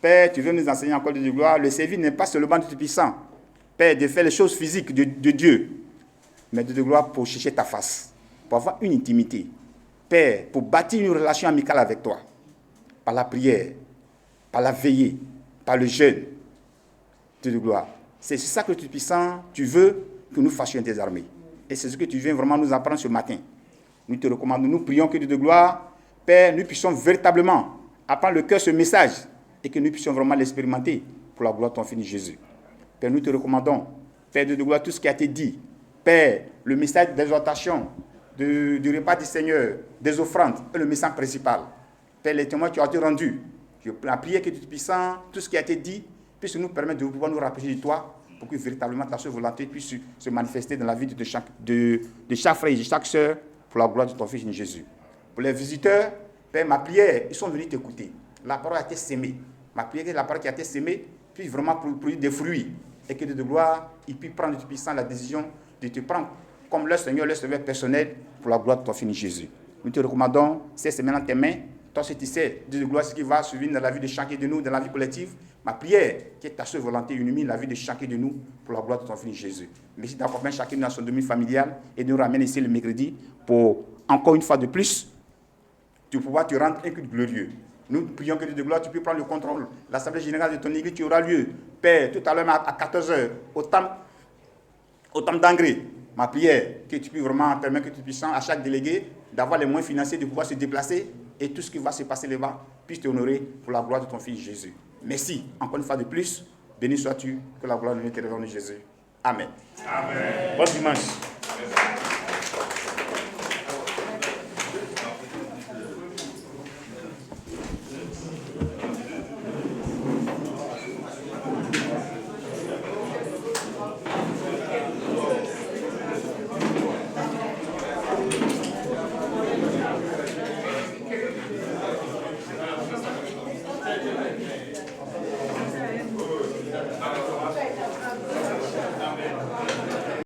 Père, tu veux nous enseigner encore de gloire. Le service n'est pas seulement de puissant, Père, de faire les choses physiques de Dieu, mais de gloire pour chercher ta face, pour avoir une intimité. Père, pour bâtir une relation amicale avec toi, par la prière, par la veillée, par le jeûne, de gloire. C'est ça que tu es puissant, tu veux que nous fassions désormais. Et c'est ce que tu viens vraiment nous apprendre ce matin. Nous te recommandons, nous prions que Dieu de gloire, Père, nous puissions véritablement apprendre le cœur ce message et que nous puissions vraiment l'expérimenter pour la gloire de ton Fils Jésus. Père, nous te recommandons, Père de gloire, tout ce qui a été dit. Père, le message d'exhortation, du repas du Seigneur, des offrandes, est le message principal. Père, les témoins qui ont été rendus, je prie que tu es puissant, tout ce qui a été dit, puisse nous permettre de pouvoir nous rapprocher de toi, pour que véritablement ta seule volonté puisse se manifester dans la vie de chaque frère et de chaque sœur, pour la gloire de ton Fils Jésus. Pour les visiteurs, Père, ma prière, ils sont venus t'écouter. La parole a été sémée. Ma prière, que la parole qui a été sémée puisse vraiment produire des fruits. Et que de gloire, ils puissent prendre de puissant la décision de te prendre comme leur Seigneur, leur Sauveur personnel, pour la gloire de ton Fils Jésus. Nous te recommandons ces semaines dans tes mains. Toi, si tu sais, Dieu de gloire, ce qui va suivre dans la vie de chacun de nous, dans la vie collective, ma prière, que ta seule volonté illumine la vie de chacun de nous pour la gloire de ton Fils Jésus. Merci d'accompagner chacun dans son domaine familial et de nous ramener ici le mercredi pour, encore une fois de plus, tu pouvoir te rendre un culte glorieux. Nous prions que Dieu de gloire, tu puisses prendre le contrôle. L'Assemblée générale de ton église qui aura lieu, Père, tout à l'heure à 14h, au temps d'engrais. Ma prière, que tu puisses vraiment permettre que tu puisses à chaque délégué d'avoir les moyens financiers de pouvoir se déplacer et tout ce qui va se passer là-bas puisse t'honorer pour la gloire de ton Fils Jésus. Merci, encore une fois de plus. Béni sois-tu, que la gloire de notre Jésus. Amen. Amen. Bon dimanche.